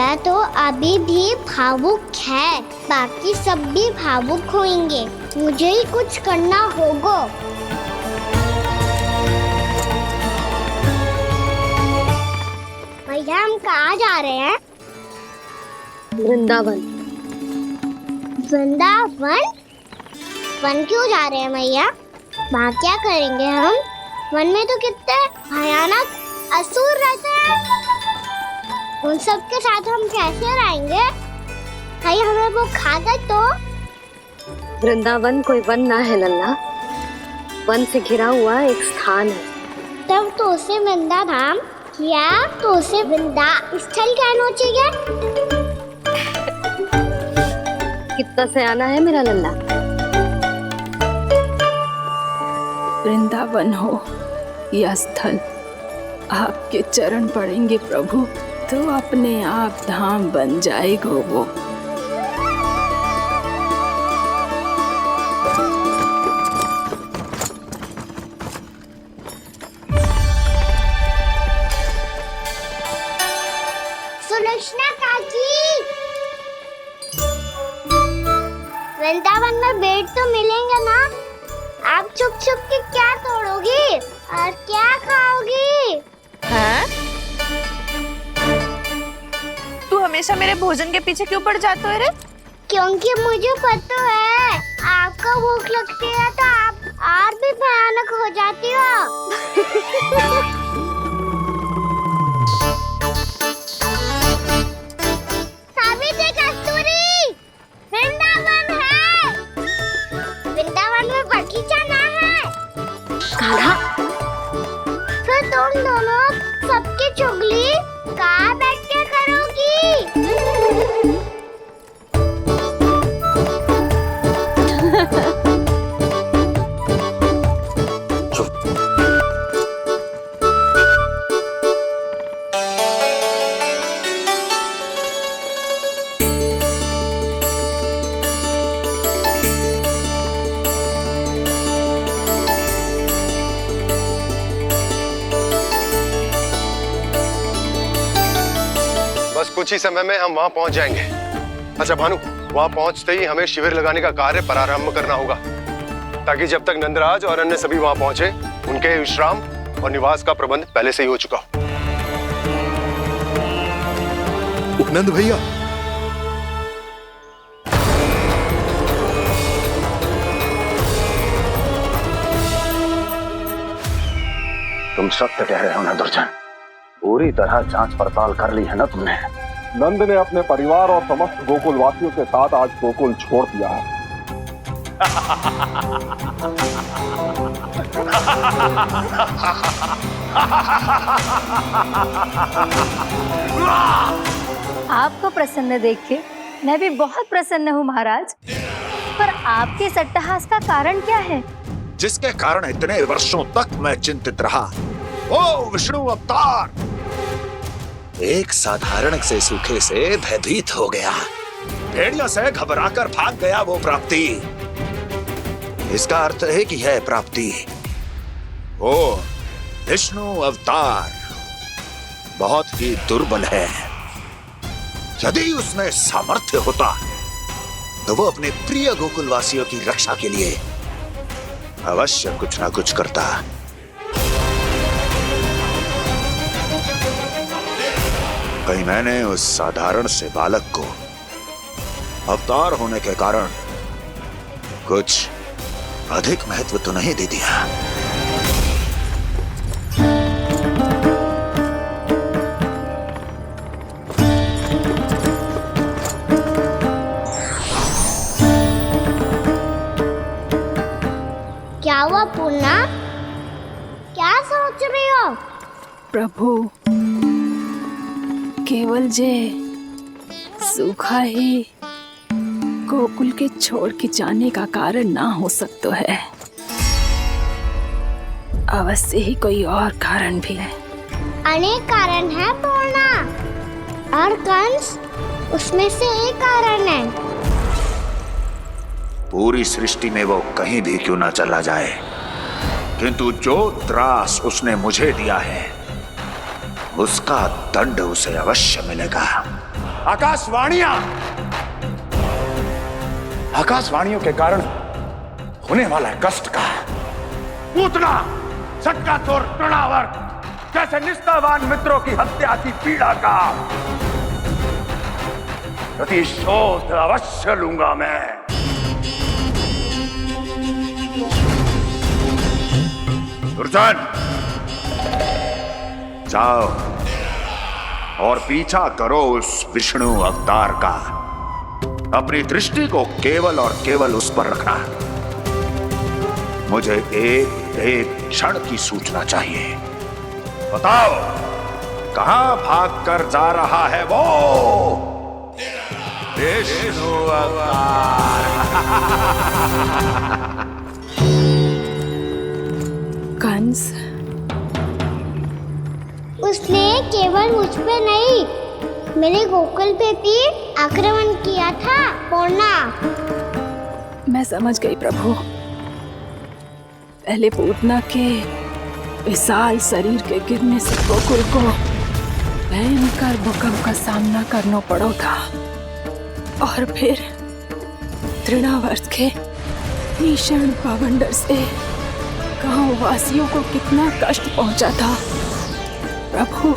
मैया तो अभी भी भावुक है, बाकी सब भी भावुक होंगे। मुझे ही कुछ करना होगा। भैया हम कहाँ जा रहे हैं? वृंदावन। वृंदावन? वन क्यों जा रहे हैं मैया? वहाँ क्या करेंगे हम? वन में तो कितने भयानक असुर रहते हैं। उन सब के साथ हम कैसे रहेंगे? कहीं हमें वो खा गए तो? वृंदावन कोई वन ना है लल्ला, वन से घिरा हुआ एक स्थान है। तब तो उसे वृंदा धाम या तो उसे वृंदा स्थल कहना चाहिए। कितना सयाना है मेरा लल्ला। वृंदावन हो या स्थल, आपके चरण पड़ेंगे प्रभु तो अपने आप धाम बन जाएगा वो। सुलक्षणा काकी, वृंदावन में बेट तो मिलेंगे ना? आप छुप छुप के क्या तोड़ोगी और क्या खाओगी? हाँ? तू हमेशा मेरे भोजन के पीछे क्यों पड़ जाते हो रे? क्योंकि मुझे पता है आपको भूख लगती है तो आप और भी भयानक हो जाती हो। सावित्री, कस्तूरी, वृंदावन है। वृंदावन में बगीचा ना है। कान्हा, फिर तुम दोनों सबकी चुगली कहाँ बैठ के करोगी? बस कुछ ही समय में हम वहां पहुंच जाएंगे। अच्छा भानु, वहां पहुंचते ही हमें शिविर लगाने का कार्य प्रारंभ करना होगा, ताकि जब तक नंदराज और अन्य सभी वहां पहुंचे उनके विश्राम और निवास का प्रबंध पहले से ही हो चुका हो। नंद भैया, तुम सत्य कह रहे हो ना दुर्जन? पूरी तरह जांच पड़ताल कर ली है ना तुमने? नंद ने अपने परिवार और समस्त गोकुल वासियों के साथ आज गोकुल छोड़ दिया है। आपको प्रसन्न देख के मैं भी बहुत प्रसन्न हूँ महाराज। पर आपके इस अट्टहास का कारण क्या है? जिसके कारण इतने वर्षों तक मैं चिंतित रहा। ओ विष्णु अवतार! एक साधारण से सूखे से भयभीत हो गया, भेड़ियों से घबराकर भाग गया वो प्राप्ति। इसका अर्थ है कि यह प्राप्ति ओ विष्णु अवतार बहुत ही दुर्बल है। यदि उसमें सामर्थ्य होता तो वो अपने प्रिय गोकुलवासियों की रक्षा के लिए अवश्य कुछ ना कुछ करता। कहीं मैंने उस साधारण से बालक को अवतार होने के कारण कुछ अधिक महत्व तो नहीं दे दिया? क्या हुआ पूर्णा? क्या सोच रही हो? प्रभु, केवल जे सूखा ही गोकुल के छोड़ के जाने का कारण ना हो सकता है, अवश्य ही कोई और कारण भी है। अनेक कारण है पूर्णा, और कंस उसमें से एक कारण है। पूरी सृष्टि में वो कहीं भी क्यों ना चला जाए, किंतु जो त्रास उसने मुझे दिया है उसका दंड उसे अवश्य मिलेगा। आकाशवाणियों के कारण होने वाला कष्ट का पूतना सटका चोर तृणावर्त जैसे निष्ठावान मित्रों की हत्या की पीड़ा का प्रतिशोध अवश्य लूंगा मैं। दुर्जन, जाओ और पीछा करो उस विष्णु अवतार का। अपनी दृष्टि को केवल और केवल उस पर रखना। मुझे एक क्षण की सूचना चाहिए। बताओ, कहां भागकर जा रहा है वो विष्णु अवतार? कंस, उसने केवल मुझ पे नहीं, मेरे गोकुल पे भी आक्रमण किया था पूर्णा। मैं समझ गई प्रभु। पहले पूतना के विशाल शरीर के गिरने से गोकुल को भयंकर भूकंप का सामना करना पड़ा था, और फिर तृणावर्त के भीषण पावंडर से गांव वासियों को कितना कष्ट पहुंचा था। प्रभु,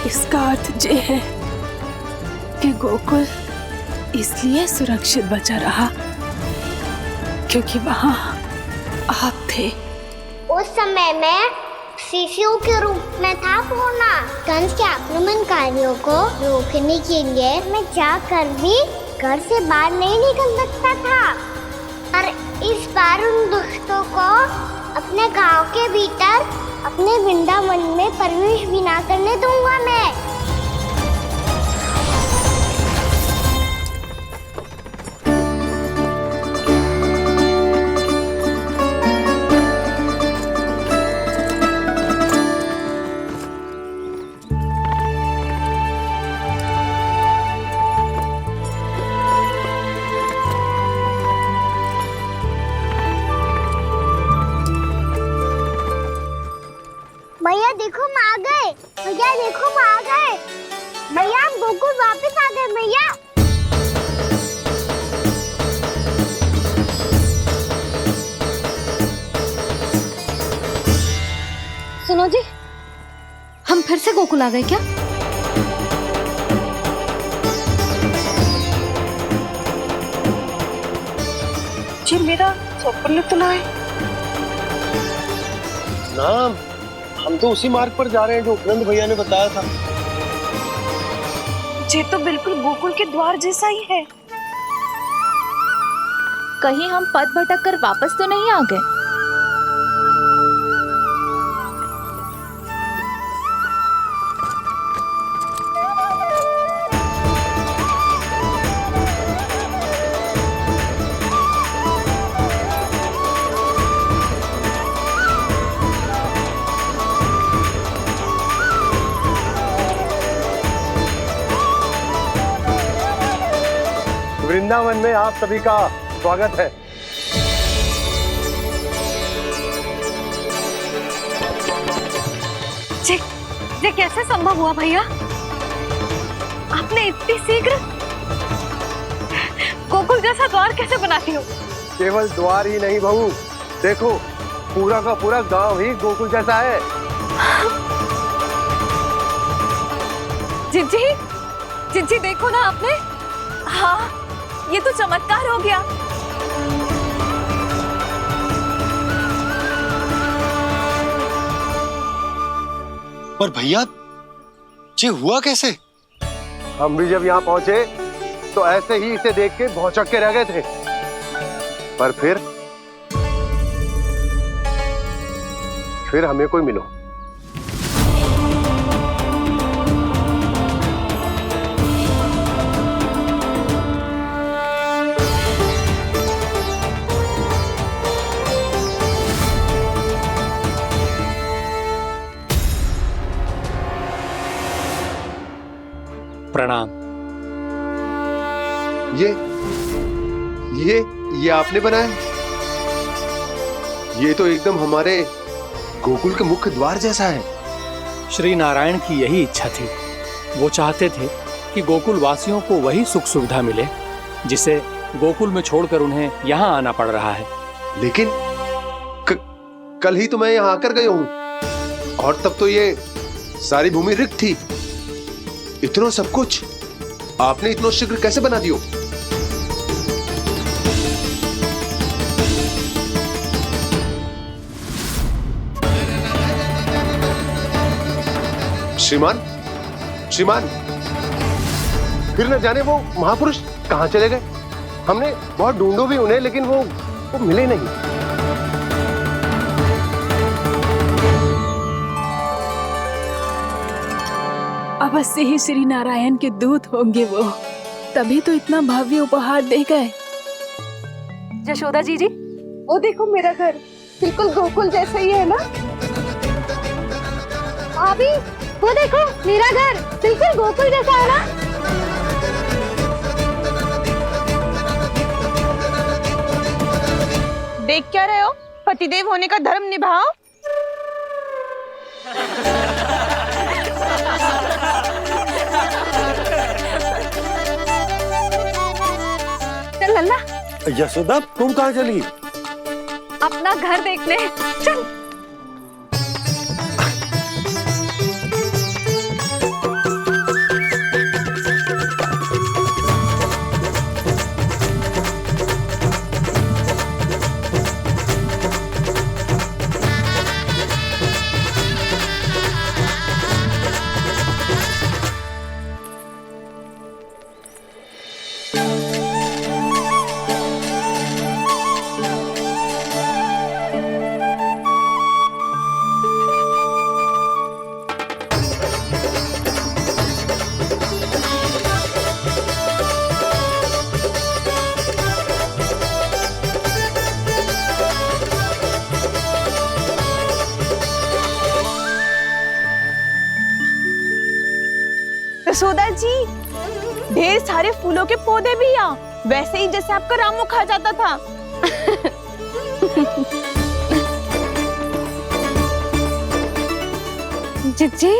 इसका अर्थ ये है कि गोकुल इसलिए सुरक्षित बचा रहा क्योंकि वहां आप थे। उस समय मैं शिशु के रूप में था पूर्णा। कंस के आक्रमणकारियों को रोकने के लिए मैं जाकर भी घर से बाहर नहीं निकल सकता था, और इस बार उन दुष्टों को अपने गांव के भीतर, अपने वृंदावन में प्रवेश भी ना करने दूंगा मैं। भैया देखो हम आ गए, भैया देखो हम आ गए, भैया हम गोकुल वापस आ गए भैया। सुनो जी, हम फिर से गोकुल आ गए क्या? जी मेरा स्वप्न तो ना है। नाम, हम तो उसी मार्ग पर जा रहे हैं जो उपनंद भैया ने बताया था। ये तो बिल्कुल गोकुल के द्वार जैसा ही है। कहीं हम पथ भटक कर वापस तो नहीं आ गए? वृंदावन में आप सभी का स्वागत है। ये कैसे संभव हुआ भैया? आपने इतनी शीघ्र गोकुल जैसा द्वार कैसे बनाती हो? केवल द्वार ही नहीं बहू, देखो पूरा का पूरा गांव ही गोकुल जैसा है। जिज्जी देखो ना आपने। हाँ, ये तो चमत्कार हो गया। पर भैया, ये हुआ कैसे? हम भी जब यहाँ पहुंचे तो ऐसे ही इसे देख के भौचक के रह गए थे, पर फिर हमें कोई मिलो। प्रणाम। ये आपने बनाया? ये तो एकदम हमारे गोकुल के मुख्य द्वार जैसा है। श्री नारायण की यही इच्छा थी। वो चाहते थे कि गोकुल वासियों को वही सुख सुविधा मिले जिसे गोकुल में छोड़कर उन्हें यहाँ आना पड़ रहा है। लेकिन कल ही तो मैं यहाँ आकर गया हूँ और तब तो ये सारी भूमि रिक्त थी। इतना सब कुछ आपने इतना शीघ्र कैसे बना दियो? श्रीमान, श्रीमान, फिर न जाने वो महापुरुष कहां चले गए। हमने बहुत ढूंढो भी उन्हें, लेकिन वो मिले नहीं। अवश्य ही श्री नारायण के दूत होंगे वो, तभी तो इतना भव्य उपहार दे गए। यशोदा जी, वो देखो मेरा घर बिल्कुल गोकुल जैसा ही है ना। भाभी, वो देखो मेरा घर बिल्कुल गोकुल जैसा है ना। देख क्या रहे हो? पतिदेव होने का धर्म निभाओ। चल लल्ला, यशोदा, तुम कहाँ चली? अपना घर देखने चल। यशोदा जी, ढेर सारे फूलों के पौधे भी यहाँ, वैसे ही जैसे आपका रामू खा जाता था। जिज्जी,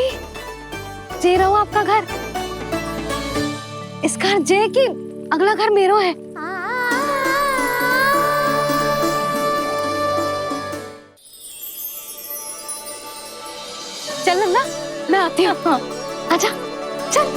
जे रहो आपका घर। इस घर जे कि अगला घर मेरो है। चल नन्ना, मैं आती हूँ। आजा, चल।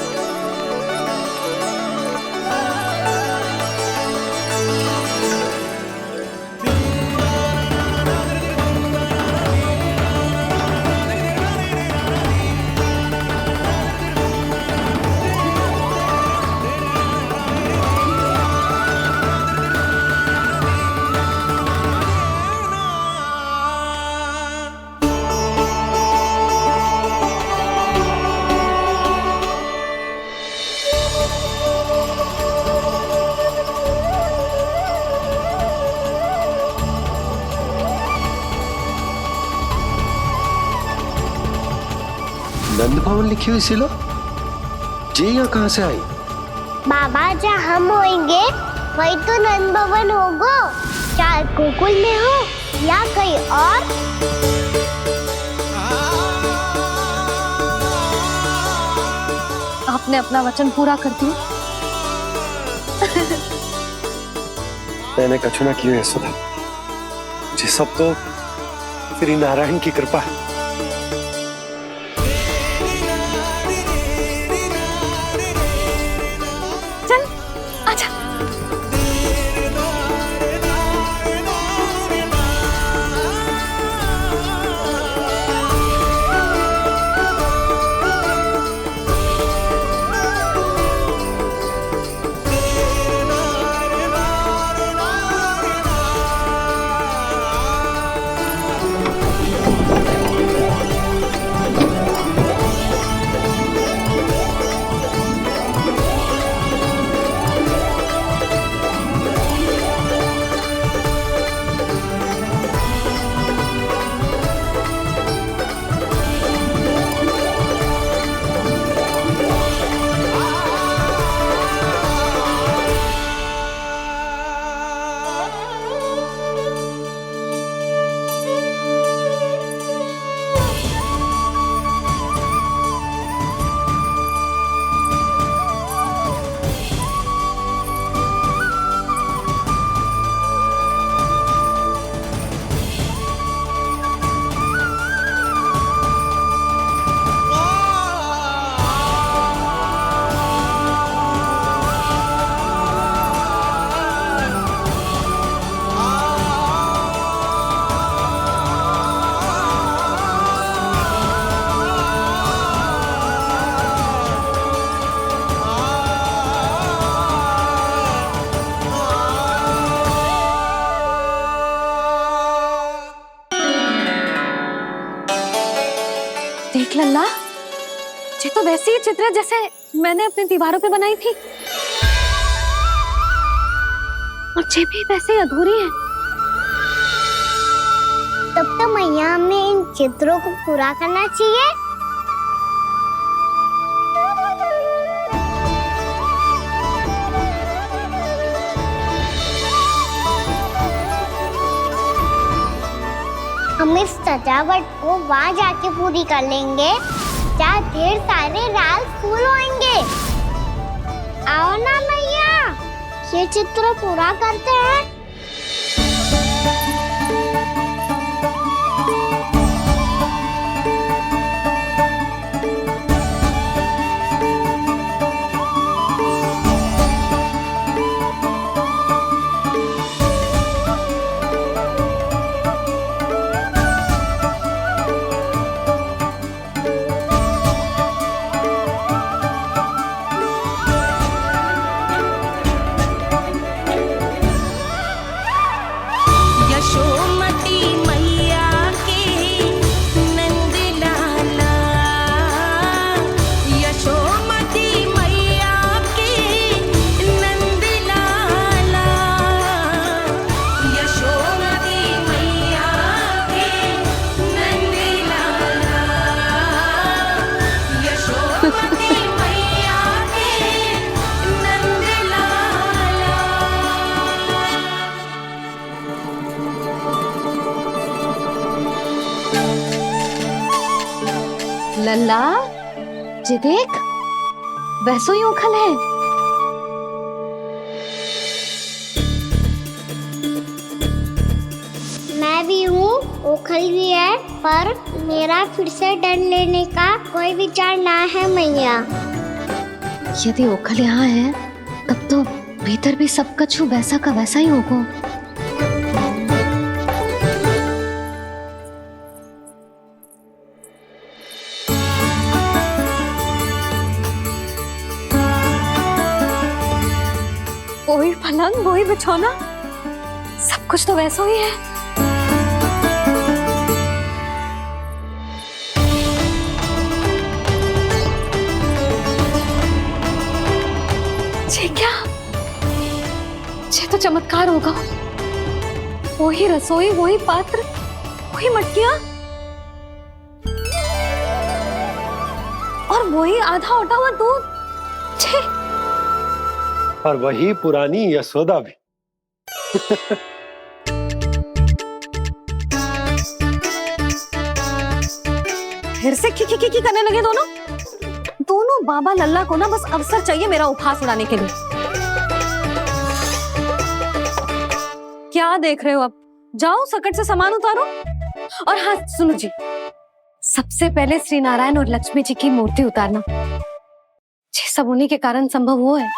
नंद भवन लिखी हुई सिलो, जी यहाँ कहाँ से आई? बाबा, जहाँ हम होंगे वही तो नंद भवन होगा। चाहे गोकुल में हो या कहीं और। आपने अपना वचन पूरा कर दिया। मैंने कछु ना किया यशोदा, जी सब तो श्री नारायण की कृपा है। चल, आजा। देख लल्ला, ये तो वैसी ही चित्र है जैसे मैंने अपनी दीवारों पे बनाई थी, और ये भी वैसे ही अधूरी है। तब तो मैया हमें इन चित्रों को पूरा करना चाहिए। हम इस सजावट को वहाँ जाके पूरी कर लेंगे जहाँ ढेर सारे लाल फूल होंगे। आओ ना मैया, ये चित्र पूरा करते हैं। लल्ला, ये देख, वैसो ही उखल है। मैं भी हूँ, ओखल भी है, पर मेरा फिर से डर लेने का कोई विचार ना है मैया। यदि ओखल यहाँ है, तब तो भीतर भी सब कछु वैसा का वैसा ही होगा। वही पलंग, वही बिछौना, सब कुछ तो वैसा ही है। ये क्या? ये तो चमत्कार होगा। वही रसोई, वही पात्र, वही मटकियां, और वही आधा उटा हुआ दूध। छे! और वही पुरानी यशोदा भी। फिर से खी करने लगे दोनों। दोनों बाबा लल्ला को ना बस अवसर चाहिए मेरा उपहास उड़ाने के लिए। क्या देख रहे हो? अब जाओ, सकट से सामान उतारो। और हाँ सुनो जी, सबसे पहले श्री नारायण और लक्ष्मी जी की मूर्ति उतारना। ये सब उन्हीं के कारण संभव हुआ है।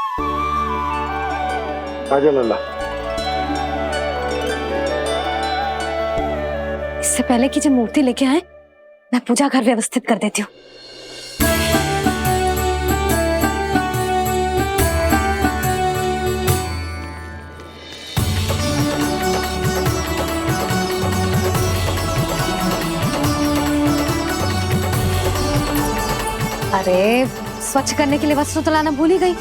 आजा लल्ला। इससे पहले कि जो मूर्ति लेके आए, मैं पूजा घर व्यवस्थित कर देती हूँ। अरे, स्वच्छ करने के लिए वस्त्र तो लाना भूल ही गई।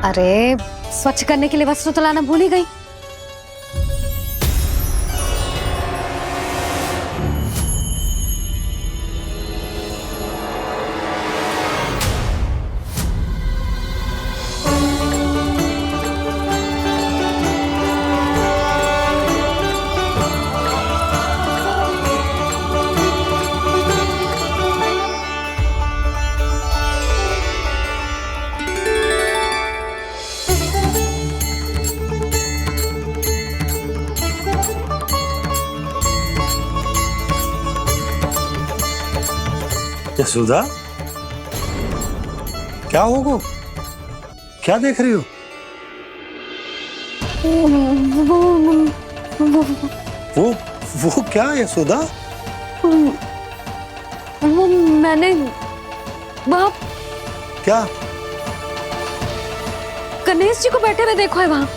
अरे, स्वच्छ करने के लिए वस्त्र तो लाना भूल ही गई। यशोदा, क्या होगा? क्या देख रही हो? वो क्या यशोदा? वो मैंने वहाँ क्या? गणेश जी को बैठे हुए देखो है वहाँ।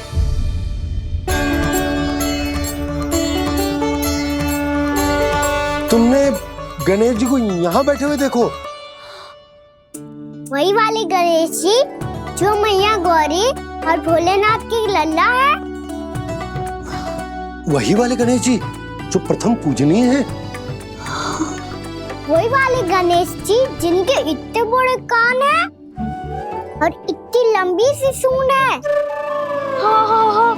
तुमने गणेश जी को यहाँ बैठे हुए देखो? वही वाले गणेश जी जो मैया गौरी और भोलेनाथ की लल्ला है। वही वाले गणेश जी जो प्रथम पूजनीय हैं? वही वाले गणेश जी जिनके इतने बड़े कान हैं और इतनी लंबी सी सूंड है। हाँ हाँ हाँ,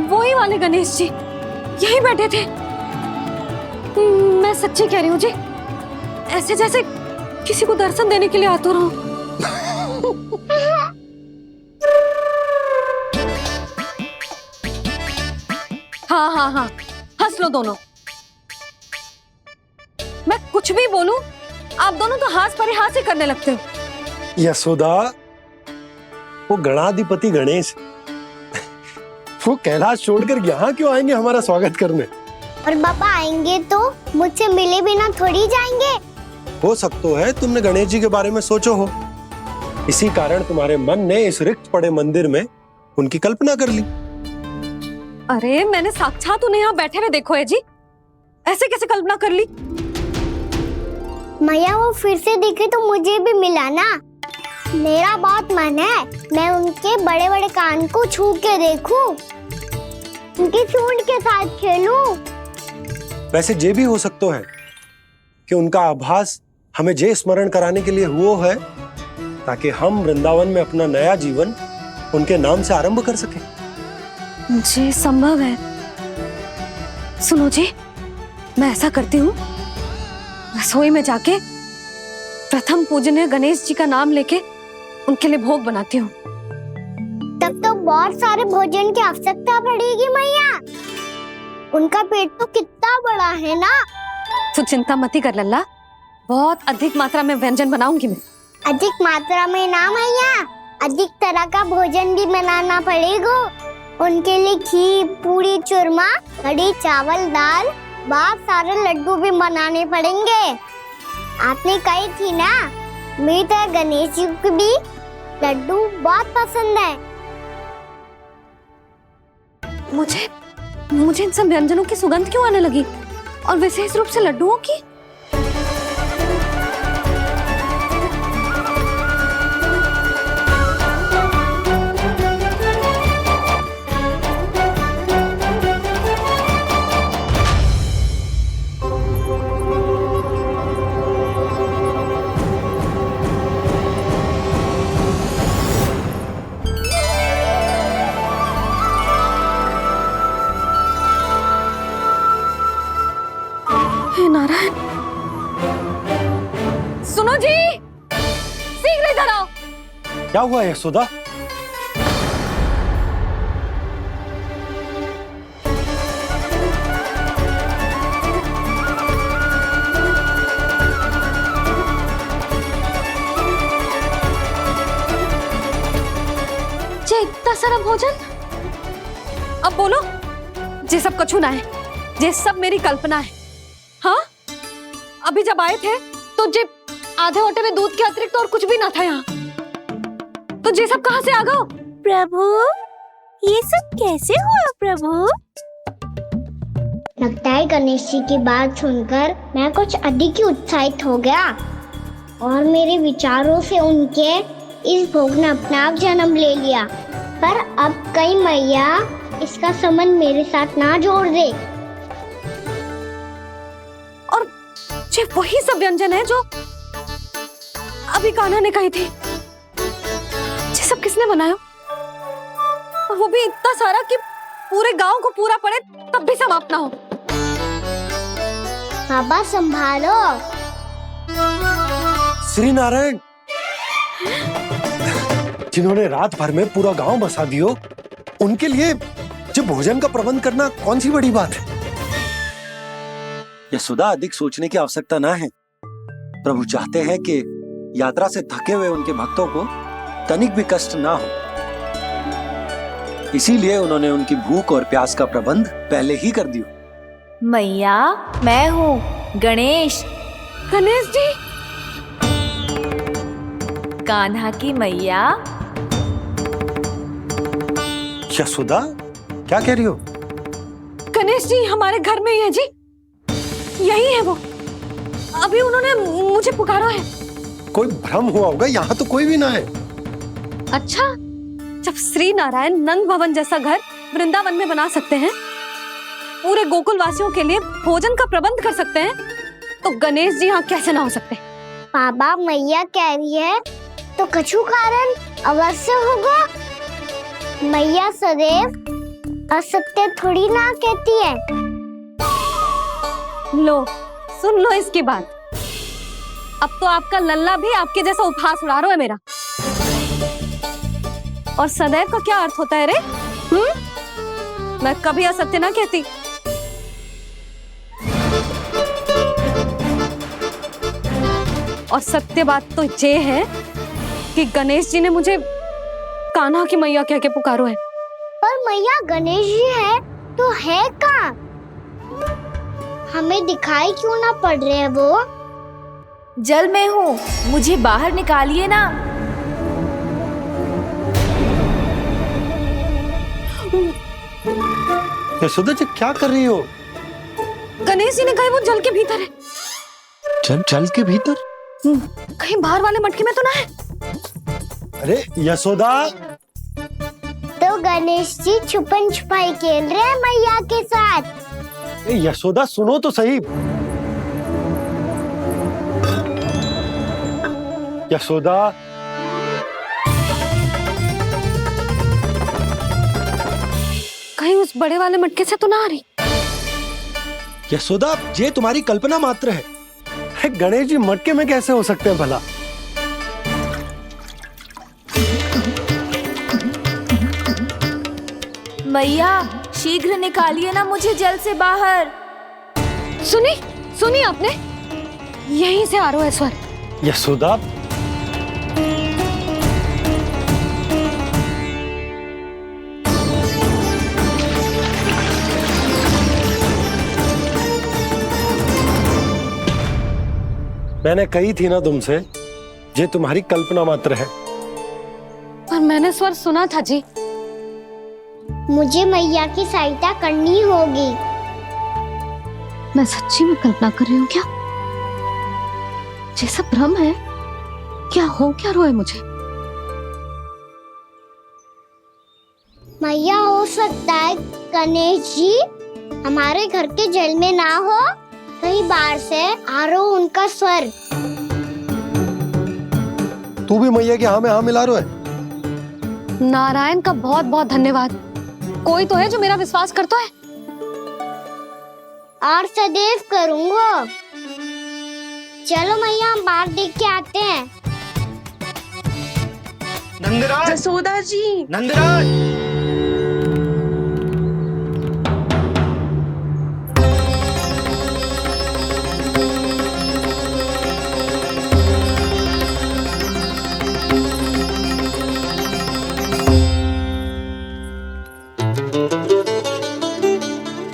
वही वाले गणेश जी यही बैठे थे। मैं सच्ची कह रही हूँ जी, ऐसे जैसे किसी को दर्शन देने के लिए आतुर हूँ। हाँ हाँ हाँ, हंस लो दोनों। मैं कुछ भी बोलूं, आप दोनों तो हाथ परिहास ही करने लगते हो। यशोदा, वो गणाधिपति गणेश वो कैलाश छोड़कर यहाँ क्यों आएंगे हमारा स्वागत करने? और पापा आएंगे तो मुझसे मिले बिना थोड़ी जाएंगे। हो सकता है तुमने गणेश जी के बारे में सोचो हो, इसी कारण तुम्हारे मन ने इस रिक्त पड़े मंदिर में उनकी कल्पना कर ली। अरे मैंने साक्षात उन्हें यहाँ बैठे हुए देखो है जी, ऐसे कैसे कल्पना कर ली? मैया वो फिर से दिखे तो मुझे भी मिला ना। मेरा बहुत मन है मैं उनके बड़े बड़े कान को छू के देखूं, उनकी सूंड के साथ खेलूं। वैसे ये भी हो सकता है कि उनका आभास हमें जे स्मरण कराने के लिए हुआ है ताकि हम वृंदावन में अपना नया जीवन उनके नाम से आरंभ कर सकें। जी संभव है। सुनो जी, मैं ऐसा करती हूँ, रसोई में जाके प्रथम पूजनीय गणेश जी का नाम लेके उनके लिए भोग बनाती हूँ। तब तो बहुत सारे भोजन की आवश्यकता पड़ेगी मैया। उनका पेट तो कितना बड़ा है ना। तू चिंता मत ही कर लल्ला, बहुत अधिक मात्रा में व्यंजन बनाऊंगी मैं। अधिक मात्रा में ना मैया, अधिक तरह का भोजन भी बनाना पड़ेगा। उनके लिए खीर, पूरी, चूरमा, कढ़ी, चावल, दाल, बहुत सारे लड्डू भी बनाने पड़ेंगे। आपने कही थी ना, मेरी तरह गणेश जी को भी लड्डू बहुत पसंद है। मुझे इन सब व्यंजनों की सुगंध क्यों आने लगी, और विशेष रूप से लड्डुओं की? नारायण, सुनो जी, शीघ्र इधर आओ। क्या हुआ यशोदा? जे इतना सारा भोजन, अब बोलो, जे सब कछु ना है, जे सब मेरी कल्पना है। हाँ, अभी जब आए थे तो जे आधे ओटे में दूध के अतिरिक्त और कुछ भी ना था यहाँ, तो जे सब कहाँ से आ गए? प्रभु, ये सब कैसे हुआ प्रभु? लगता है गणेश जी की बात सुनकर मैं कुछ अधिक ही उत्साहित हो गया और मेरे विचारों से उनके इस भोग ने अपना आप जन्म ले लिया। पर अब कई मैया इसका संबंध मेरे साथ ना जोड़ दे। ये वही सब व्यंजन है जो अभी कान्हा ने कही थी। ये सब किसने बनाया? और वो भी इतना सारा कि पूरे गांव को पूरा पड़े तब भी समाप्त ना हो। बाबा संभालो। श्री नारायण, जिन्होंने रात भर में पूरा गांव बसा दियो, उनके लिए जो भोजन का प्रबंध करना कौन सी बड़ी बात है? यशोदा, अधिक सोचने की आवश्यकता ना है। प्रभु चाहते हैं कि यात्रा से थके हुए उनके भक्तों को तनिक भी कष्ट ना हो। इसीलिए उन्होंने उनकी भूख और प्यास का प्रबंध पहले ही कर दिया। मैया, मैं हूँ गणेश। गणेश जी, कान्हा की मैया। यशोदा, क्या कह रही हो? गणेश जी हमारे घर में ही है जी, यही है वो। अभी उन्होंने मुझे पुकारा है। कोई भ्रम हुआ होगा, यहाँ तो कोई भी ना है। अच्छा, जब श्री नारायण नंद भवन जैसा घर वृंदावन में बना सकते हैं, पूरे गोकुल वासियों के लिए भोजन का प्रबंध कर सकते हैं, तो गणेश जी यहाँ कैसे ना हो सकते? बाबा, मैया कह रही है तो कछु कारण अवश्य होगा। मैया सदैव असत्य थोड़ी ना कहती है। लो, सुन लो इसकी बात। अब तो आपका लल्ला भी आपके जैसा उपहास उड़ा रहा है मेरा। और सदैव का क्या अर्थ होता है रे? मैं कभी असत्य ना कहती। और सत्य बात तो ये है कि गणेश जी ने मुझे कान्हा की मैया कह के पुकारो है। पर मैया गणेश जी है तो है कहाँ? हमें दिखाई क्यों ना पड़ रहे हैं वो? जल में हूँ, मुझे बाहर निकालिए ना। यशोदा जी, क्या कर रही हो? गणेश जी ने कहा वो जल के भीतर है। जल के भीतर? कहीं बाहर वाले मटके में तो ना है? अरे यशोदा! तो गणेश जी छुपन छुपाई खेल रहे हैं मैया के साथ। यशोदा, सुनो तो सही। यशोदा, कहीं उस बड़े वाले मटके से तो ना आ रही? यशोदा, ये तुम्हारी कल्पना मात्र है। गणेश जी मटके में कैसे हो सकते हैं भला? मैया, शीघ्र निकालिए ना मुझे जल से बाहर। सुनी आपने? यहीं से आ रहा है स्वर। यशोदा, मैंने कही थी ना तुमसे, ये तुम्हारी कल्पना मात्र है। पर मैंने स्वर सुना था जी। मुझे मैया की सहायता करनी होगी। मैं सच्ची में कल्पना कर रही हूँ क्या? ये सब भ्रम है क्या? हो क्या रहा है मुझे? मैया, हो सकता है गणेश जी हमारे घर के जल में ना हो, कहीं बाहर से आ रहा हो उनका स्वर। तू भी मैया के हाँ में हाँ मिला रहा है। नारायण का बहुत बहुत धन्यवाद। कोई तो है जो मेरा विश्वास करता है। और सदैव करूंगा। चलो मैया, हम बाहर देख के आते हैं। नंदराज, जसोदा जी, नंदराज!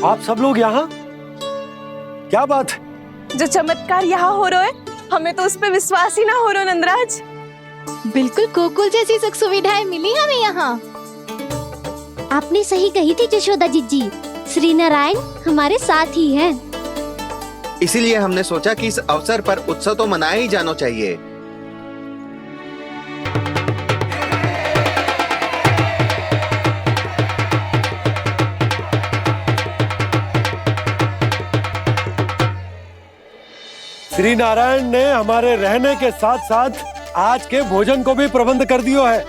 आप सब लोग यहाँ? क्या बात है? जो चमत्कार यहाँ हो रहा है, हमें तो उस पे विश्वास ही ना हो रहा नंदराज। बिल्कुल गोकुल जैसी सुख सुविधाएं मिली हमें यहाँ। आपने सही कही थी यशोदा जी, श्री नारायण हमारे साथ ही हैं। इसीलिए हमने सोचा कि इस अवसर पर उत्सव तो मनाया ही जाना चाहिए। श्री नारायण ने हमारे रहने के साथ साथ आज के भोजन को भी प्रबंध कर दियो है।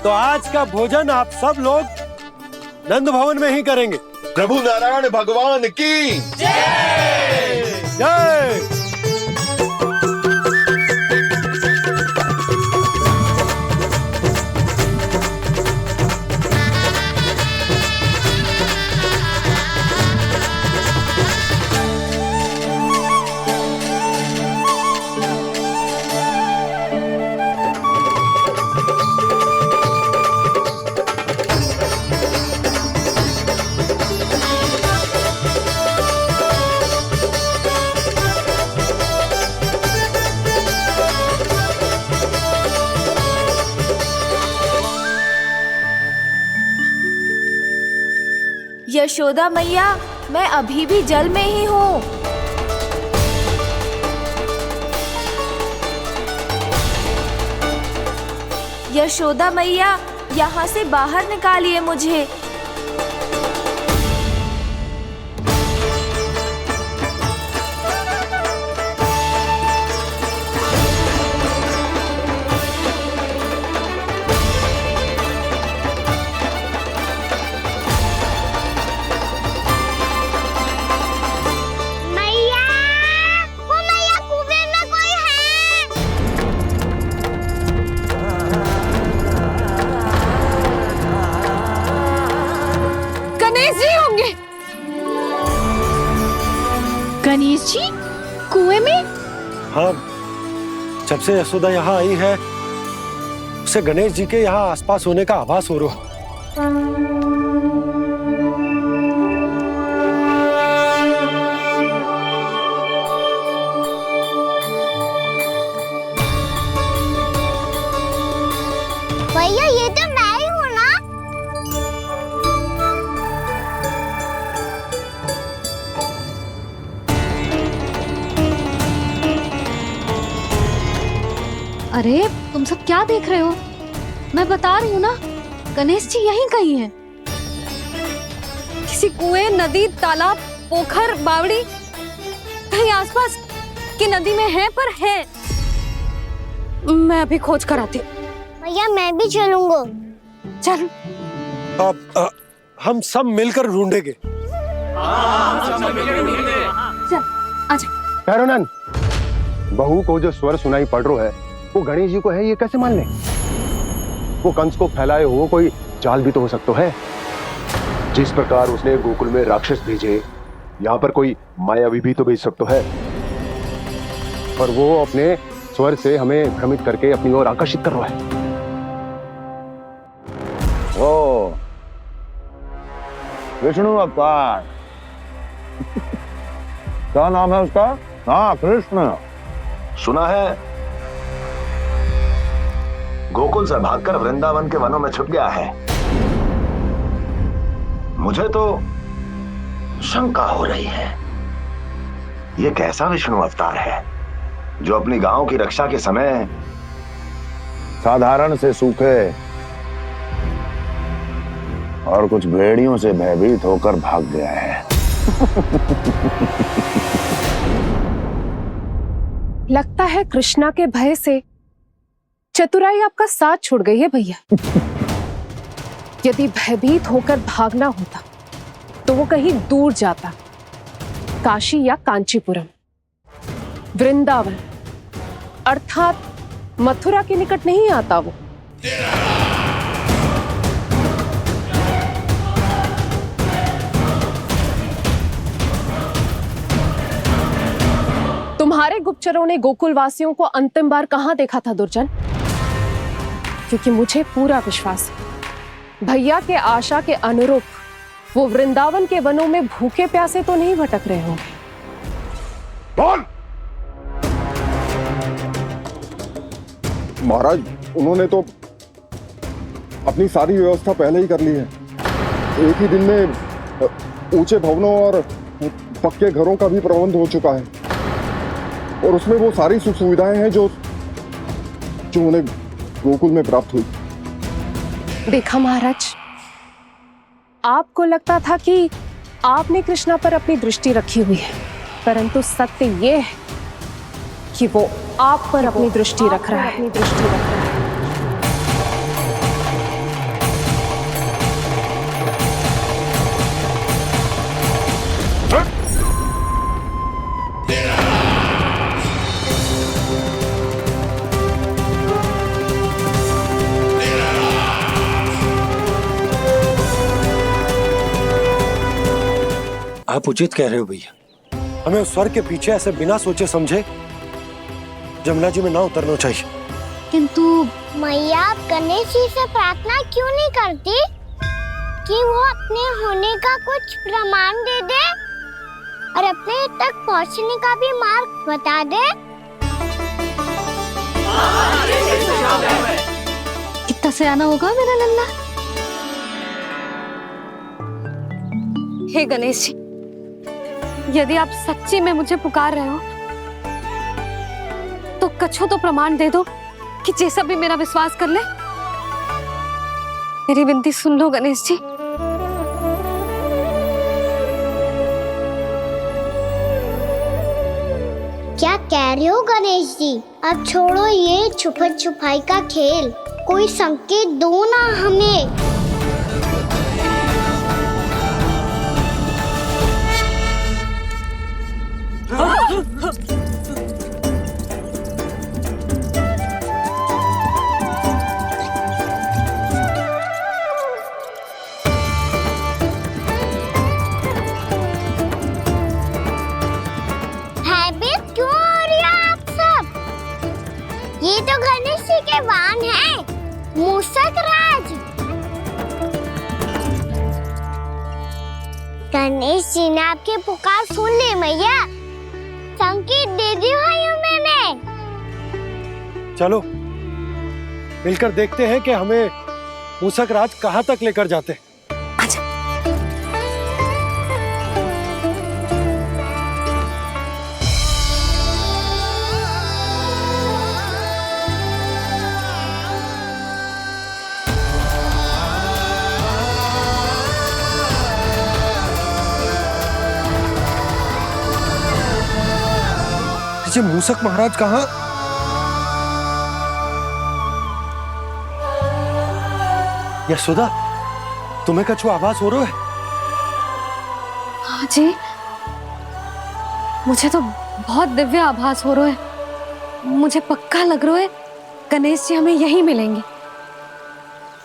तो आज का भोजन आप सब लोग नंद भवन में ही करेंगे। प्रभु नारायण भगवान की जय जय। यशोदा मैया, मैं अभी भी जल में ही हूँ। यशोदा मैया, यहाँ से बाहर निकालिए मुझे। मैया, वो मैया कुएं में कोई है। गणेश जी होंगे। गणेश जी कुएं में? हाँ, जब से यशोदा यहाँ आई है उसे गणेश जी के यहाँ आसपास होने का आभास हो रहा। भैया ये तो मैं ही हूँ ना। अरे तुम सब क्या देख रहे हो? मैं बता रही हूँ ना, गणेश जी यहीं कहीं हैं। किसी कुएं, नदी, तालाब, पोखर, बावड़ी, कहीं आसपास की नदी में है, पर है। मैं अभी खोज कर आती हूँ। भैया मैं भी चलूंगा। चल। अब हम सब मिलकर ढूंढेंगे। चल आजा। भैरवनंद, बहू को जो स्वर सुनाई पड़ रहा है वो गणेश जी को है, ये कैसे मान ले? वो कंस को फैलाए हुए कोई जाल भी तो हो सकता है। जिस प्रकार उसने गोकुल में राक्षस भेजे, यहाँ पर कोई मायावी भी तो भेज सकता है। और वो अपने स्वर से हमें भ्रमित करके अपनी ओर आकर्षित कर रहा है। ओ विष्णु अवतार। क्या नाम है उसका? हाँ, कृष्ण। सुना है गोकुल से भागकर वृंदावन के वनों में छुप गया है। मुझे तो शंका हो रही है, ये कैसा विष्णु अवतार है जो अपनी गांव की रक्षा के समय साधारण से सूखे और कुछ भेड़ियों से भयभीत होकर भाग गया है। लगता है कृष्णा के भय से चतुराई आपका साथ छोड़ गई है भैया। यदि भयभीत होकर भागना होता तो वो कहीं दूर जाता, काशी या कांचीपुरम, वृंदावन अर्थात मथुरा के निकट नहीं आता वो। तुम्हारे गुप्तचरों ने गोकुल वासियों को अंतिम बार कहां देखा था दुर्जन? क्योंकि मुझे पूरा विश्वास है भैया के आशा के अनुरूप वो वृंदावन के वनों में भूखे प्यासे तो नहीं भटक रहे होंगे। बोल! महाराज, उन्होंने तो अपनी सारी व्यवस्था पहले ही कर ली है। एक ही दिन में ऊंचे भवनों और पक्के घरों का भी प्रबंध हो चुका है, और उसमें वो सारी सुख सुविधाएं हैं जो उन्हें गोकुल में प्राप्त हुई। देखा महाराज, आपको लगता था कि आपने कृष्णा पर अपनी दृष्टि रखी हुई है, परंतु सत्य ये है कि वो आप पर अपनी दृष्टि रख रहा है। आप उचित कह रहे हो भैया, हमें उस स्वर के पीछे ऐसे बिना सोचे समझे जमुना जी में ना उतरना चाहिए। किंतु मैया, आप गणेश जी से प्रार्थना क्यों नहीं करती कि वो अपने होने का कुछ प्रमाण दे दे और अपने तक पहुंचने का भी मार्ग बता दे? कितना सयाना होगा मेरा लल्ला। हे गणेश जी, यदि आप सच्ची में मुझे पुकार रहे हो तो कछु तो प्रमाण दे दो कि जैसा भी मेरा विश्वास कर ले। मेरी विनती सुन लो गणेश जी। क्या कह रहे हो गणेश जी? अब छोड़ो ये छुपन छुपाई का खेल, कोई संकेत दो ना हमें। भयभीत क्यों हो रही हो आप सब? ये तो गणेश जी के वाहन हैं, मूषक राज। गणेश जी ने आपकी पुकार सुन ली मैया, संकेत दे दी भाइयों मैंने। चलो मिलकर देखते हैं कि हमें मूषक राज कहाँ तक लेकर जाते हैं। जी मूषक महाराज कहाँ? यशोदा, तुम्हें कछु आभास हो रहा है? हाँ जी, मुझे तो बहुत दिव्य आभास हो रहा है। मुझे पक्का लग रहा है गणेश जी हमें यहीं मिलेंगे।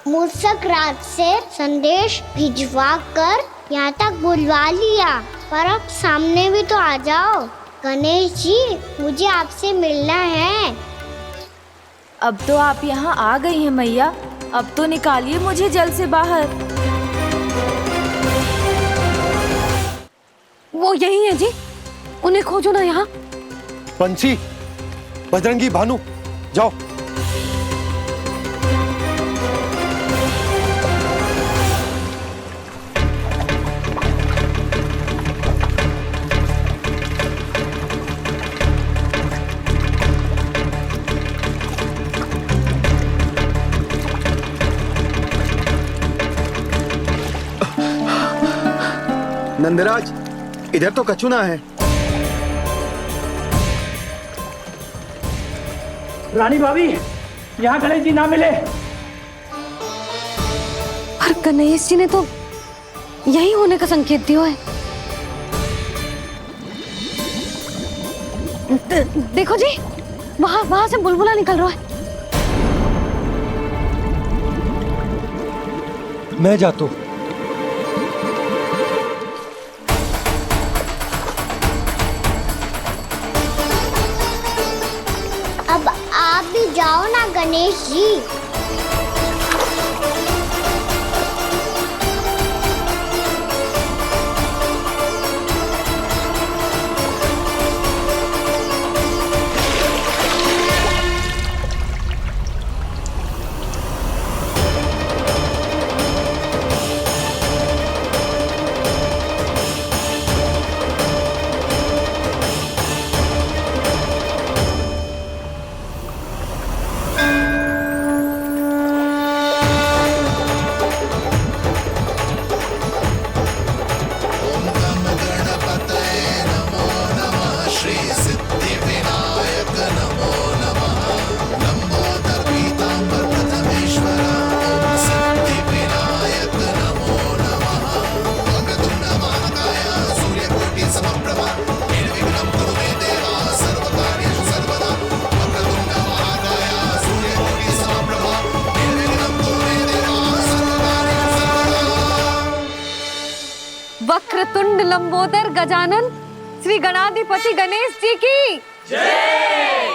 मूषक राज से संदेश भिजवा कर यहाँ तक बुलवा लिया, पर अब सामने भी तो आ जाओ। गणेश जी, मुझे आपसे मिलना है। अब तो आप यहाँ आ गई हैं मैया, अब तो निकालिए मुझे जल से बाहर। वो यही है जी, उन्हें खोजो ना यहाँ। पंछी, बजरंगी, भानु, जाओ। नंदराज, इधर तो कछु ना है। रानी भाभी, यहाँ गणेश जी ना मिले। पर गणेश जी ने तो यही होने का संकेत दिया है। देखो जी, वहां से बुलबुला निकल रहा है। मैं जाता हूँ। अब आप भी जाओ ना गणेश जी। वक्रतुंड लंबोदर गजानन श्री गणाधिपति गणेश जी की जय।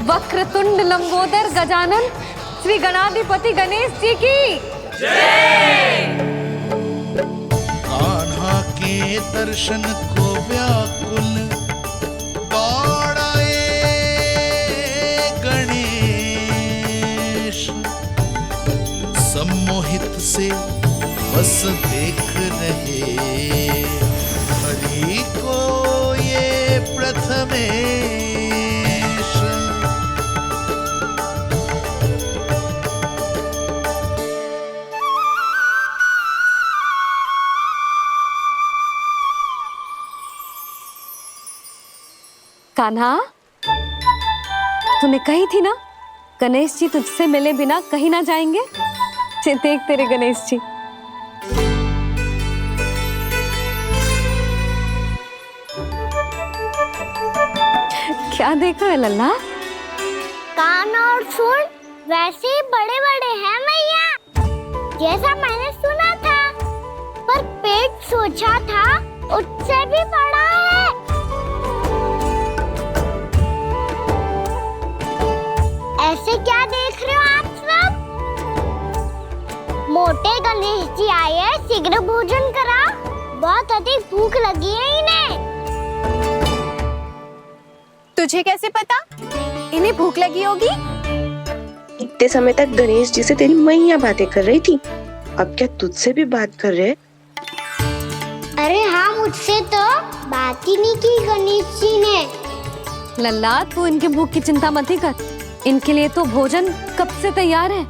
वक्रतुंड लंबोदर गजानन श्री गणाधिपति गणेश जी की कान्हा के दर्शन को व्याकुल दौड़ाए गणेश, सम्मोहित से बस देख रहे हरि को ये प्रथमेश। कान्हा, तूने कही थी ना गणेश जी तुझसे मिले बिना कहीं ना जाएंगे। देख तेरे गणेश जी। क्या देख रहा है लल्ला? कान और सुन वैसे ही बड़े बड़े हैं मैया, जैसा मैंने सुना था, पर पेट सोचा था उससे भी बड़ा है। ऐसे क्या देख रहे हो आप सब? मोटे गणेश जी आए हैं, शीघ्र भोजन करा, बहुत अधिक भूख लगी है इन्हें। तुझे कैसे पता इन्हें भूख लगी होगी? इतने समय तक गणेश जी से तेरी मैया बातें कर रही थी, अब क्या तुझसे भी बात कर रहे? अरे हाँ, मुझसे तो बात ही नहीं की गणेश जी ने। लल्ला, तू इनके भूख की चिंता मत ही कर, इनके लिए तो भोजन कब से तैयार है।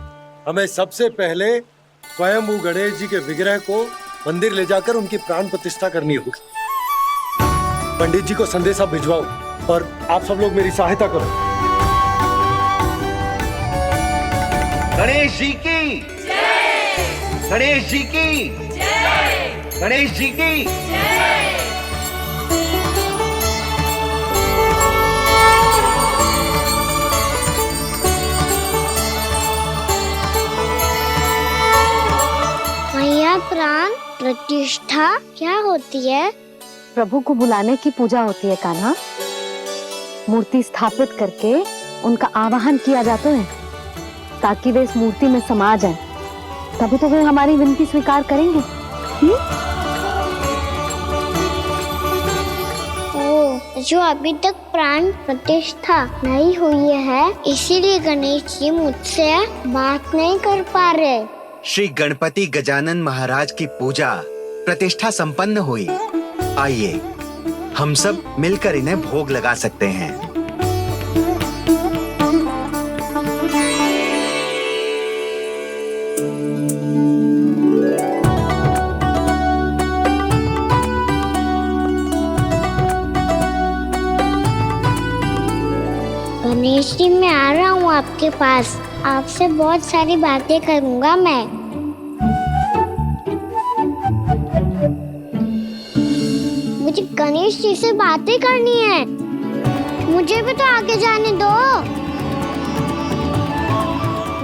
हमें सबसे पहले स्वयं गणेश जी के विग्रह को मंदिर ले जाकर उनकी प्राण प्रतिष्ठा करनी होगी। पंडित जी को संदेशा भिजवाओ और आप सब लोग मेरी सहायता करो। गणेश जी की जय, गणेश जी की जय, गणेश जी की जय। मैया, प्राण प्रतिष्ठा क्या होती है? प्रभु को बुलाने की पूजा होती है कान्हा। मूर्ति स्थापित करके उनका आवाहन किया जाता है ताकि वे इस मूर्ति में समा जाएं। तभी तो वे हमारी विनती स्वीकार करेंगे। जो अभी तक प्राण प्रतिष्ठा नहीं हुई है, इसीलिए गणेश जी मुझसे बात नहीं कर पा रहे। श्री गणपति गजानन महाराज की पूजा प्रतिष्ठा संपन्न हुई। आइए हम सब मिलकर इन्हें भोग लगा सकते हैं। गणेश जी, मैं आ रहा हूँ आपके पास, आपसे बहुत सारी बातें करूँगा मैं। मुझे गणेश जी से बातें करनी है, मुझे भी तो आगे जाने दो।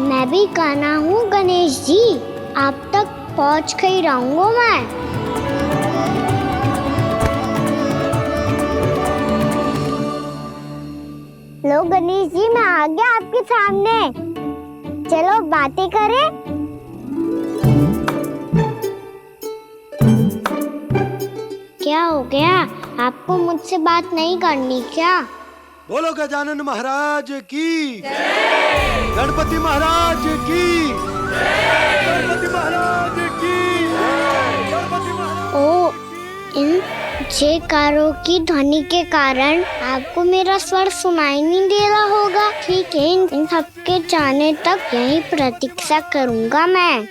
मैं भी कान्हा हूँ गणेश जी, आप तक पहुँच कर ही रहूँगा मैं। लो गणेश जी, मैं आ गया आपके सामने, चलो बातें करें। क्या हो गया, आपको मुझसे बात नहीं करनी क्या? बोलो गजानन महाराज की जय, गणपति महाराज की जय, गणपति महाराज की जय, गणपति महाराज। ओ, इन जयकारों की ध्वनि के कारण आपको मेरा स्वर सुनाई नहीं दे रहा होगा। ठीक है, इन सबके जाने तक यही प्रतीक्षा करूंगा मैं।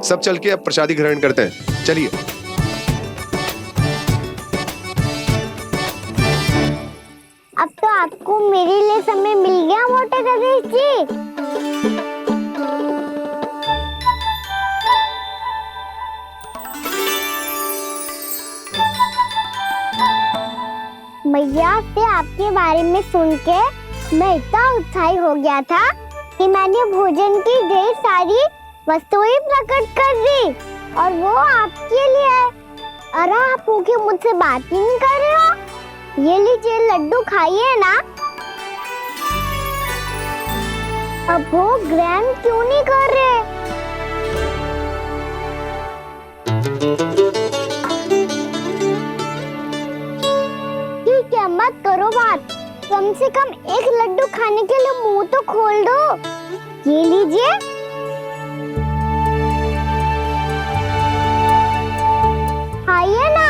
सब चल के अब प्रसादी ग्रहण करते हैं, चलिए। अब तो आपको मेरे लिए समय मिल गया मोटे गणेश जी। मैया से आपके बारे में सुन के मैं इतना उत्साही हो गया था कि मैंने भोजन की ढेर सारी वस्तुएं प्रकट कर दी, और वो आपके लिए। अरे आप भूखे मुझसे बात ही नहीं कर रहे हो। ये लीजिए लड्डू, खाइए ना। अब वो ग्रैंड क्यों नहीं कर रहे? ठीक है, मत करो बात। कम से कम एक लड्डू खाने के लिए मुंह तो खोल दो। ये लीजिए। खाइए ना।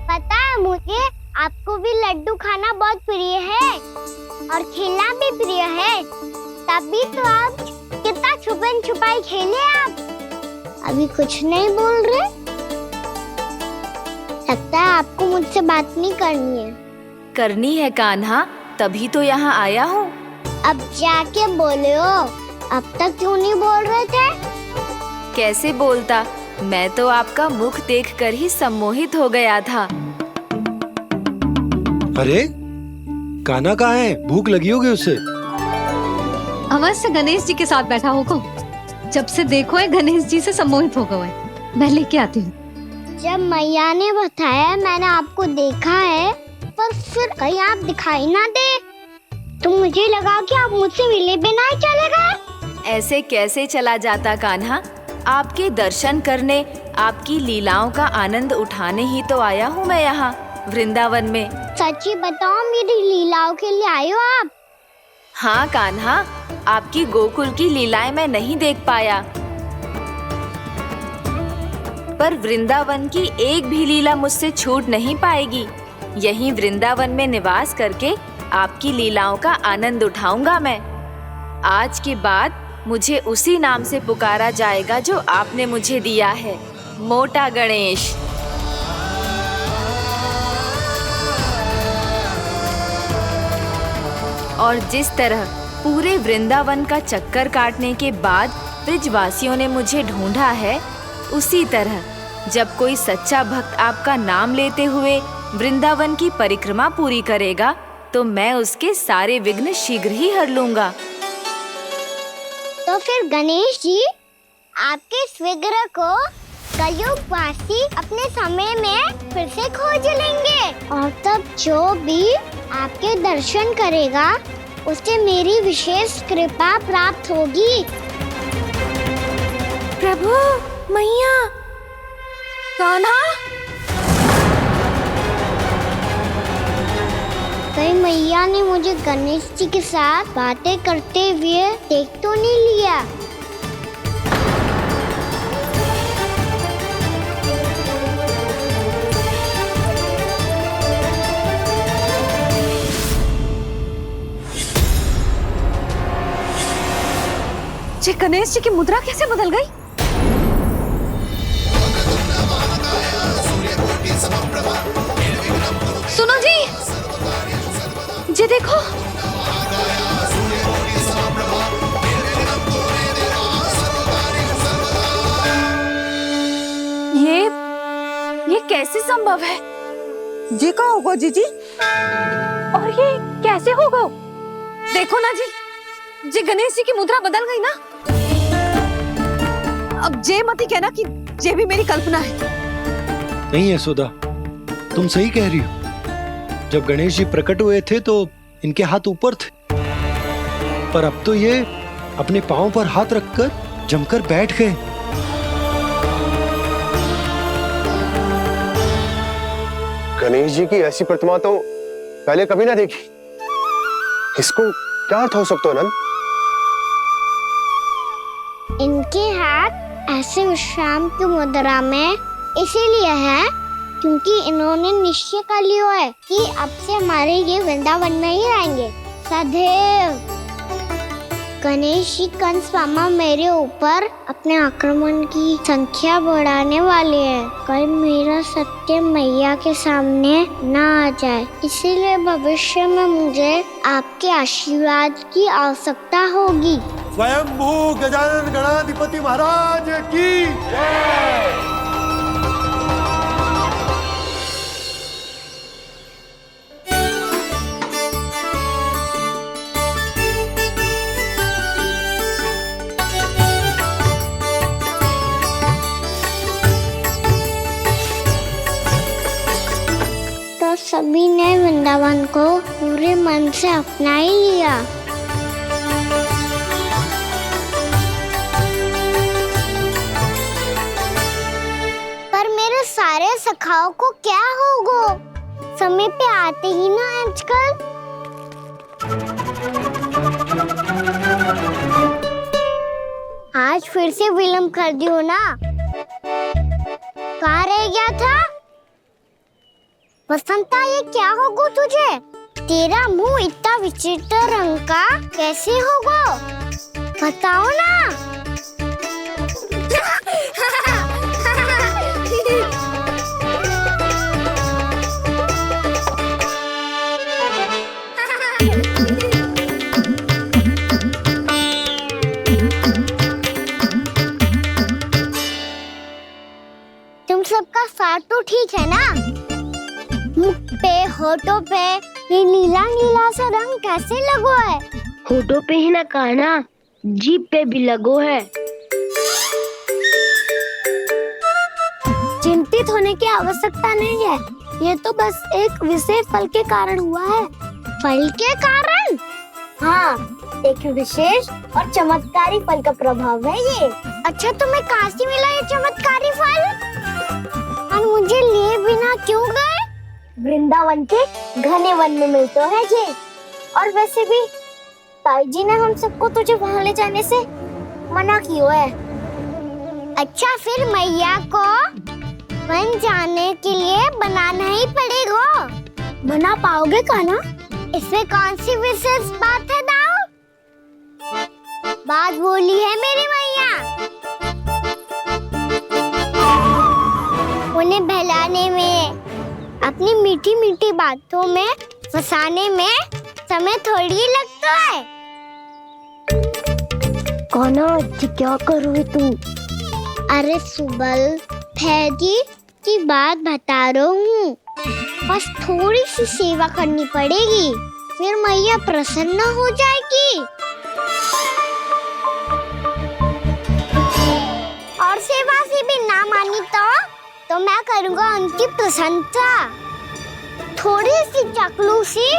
पता है मुझे, आपको भी लड्डू खाना बहुत प्रिय है और खेलना भी प्रिय है। तभी तो आप कितना छुपन छुपाई खेले आप। अभी कुछ नहीं बोल रहे। लगता है आपको मुझसे बात नहीं करनी है। करनी है कान्हा, तभी तो यहाँ आया हूँ। अब जाके बोले हो। अब तक क्यों नहीं बोल रहे थे? कैसे बोलता, मैं तो आपका मुख देखकर ही सम्मोहित हो गया था। अरे कान्हा कहाँ है? भूख लगी होगी उसे। अवश्य गणेश जी के साथ बैठा होगा। जब से देखो है गणेश जी से सम्मोहित हो गए। मैं लेके आती हूँ। जब मैया ने बताया मैंने आपको देखा है, पर फिर कहीं आप दिखाई ना दे, तो मुझे लगा कि आप मुझसे मिले बिना ही चले गए। ऐसे कैसे चला जाता कान्हा? आपके दर्शन करने, आपकी लीलाओं का आनंद उठाने ही तो आया हूँ मैं यहाँ वृंदावन में। सच्ची बताओ, मेरी लीलाओं के लिए आए हो आप? हाँ कान्हा, आपकी गोकुल की लीलाएं मैं नहीं देख पाया, पर वृंदावन की एक भी लीला मुझसे छूट नहीं पाएगी। यहीं वृंदावन में निवास करके आपकी लीलाओं का आनंद उठाऊंगा मैं। आज के बाद मुझे उसी नाम से पुकारा जाएगा जो आपने मुझे दिया है, मोटा गणेश। और जिस तरह पूरे वृंदावन का चक्कर काटने के बाद ब्रिजवासियों ने मुझे ढूंढा है, उसी तरह जब कोई सच्चा भक्त आपका नाम लेते हुए वृंदावन की परिक्रमा पूरी करेगा, तो मैं उसके सारे विघ्न शीघ्र ही हर लूंगा। तो फिर गणेश जी, आपके इस विग्रह को कलयुगवासी अपने समय में फिर से खोज लेंगे, और तब जो भी आपके दर्शन करेगा उसे मेरी विशेष कृपा प्राप्त होगी। प्रभु, मैया, कान्हा। कहीं मैया ने मुझे गणेश जी के साथ बातें करते हुए देख तो नहीं लिया? जी गणेश जी की मुद्रा कैसे बदल गई? सुनो जी, जी देखो। ये कैसे संभव है? जी का होगा जीजी? और ये कैसे होगा? देखो ना जी, जी गणेश जी की मुद्रा बदल गई ना। अब जे मत ही कहना कि ये भी मेरी कल्पना है। नहीं यशोदा, तुम सही कह रही हो। जब गणेश जी प्रकट हुए थे तो इनके हाथ ऊपर थे, पर अब तो ये अपने पांव पर हाथ रखकर जमकर बैठ गए। गणेश जी की ऐसी प्रतिमा तो पहले कभी ना देखी। इसको क्या अर्थ हो सकता है नंद? इनके हाथ ऐसे विश्राम की मुद्रा में इसीलिए है क्योंकि इन्होंने निश्चय कर लिया है कि अब से हमारे ये वृंदावन में ही रहेंगे सदैव। गणेश जी कंस मामा मेरे ऊपर अपने आक्रमण की संख्या बढ़ाने वाले हैं। कल मेरा सत्य मैया के सामने ना आ जाए, इसीलिए भविष्य में मुझे आपके आशीर्वाद की आवश्यकता होगी। स्वयंभू गजानन गणाधिपति महाराज की जय। वृंदावन को पूरे मन से अपना ही लिया। पर मेरे सारे सखाओं को क्या होगा? समय पे आते ही ना आजकल। आज फिर से विलम्ब कर दियो ना। कहाँ रह गया था? वसंता, ये क्या होगा तुझे? तेरा मुंह इतना विचित्र रंग का कैसे होगा? बताओ ना। तुम सबका साथ तो ठीक है ना? मुख पे, होठों पे ये नीला नीला सा रंग कैसे लगो है? होठों पे ही ना कहना, जीभ पे भी लगो है। चिंतित होने की आवश्यकता नहीं है। ये तो बस एक विशेष फल के कारण हुआ है। फल के कारण? हाँ, एक विशेष और चमत्कारी फल का प्रभाव है ये। अच्छा, तुम्हें कहाँ से मिला ये चमत्कारी फल? और मुझे लिए बिना क्यों गए? वृंदावन के घने वन में मिलते है ये। और वैसे भी ताई जी ने हम सबको तुझे वहाँ ले जाने से मना किया है। अच्छा, फिर मैया को वन जाने के लिए बनाना ही पड़ेगा। बना पाओगे का ना? इसमें कौन सी विशेष बात है दाऊ? बात बोली है मेरी मैया। उन्हें बहलाने में, अपनी मीठी मीठी बातों में फंसाने में समय थोड़ी लगता है। कौना क्या करोगे तुम? अरे सुबल, फैदी की बात बता रहा हूँ। बस थोड़ी सी सेवा करनी पड़ेगी, फिर मैया प्रसन्न हो जाएगी। और सेवा से भी ना मानी तो मैं करूँगा उनकी प्रशंसा। थोड़ी सी चाकलूसी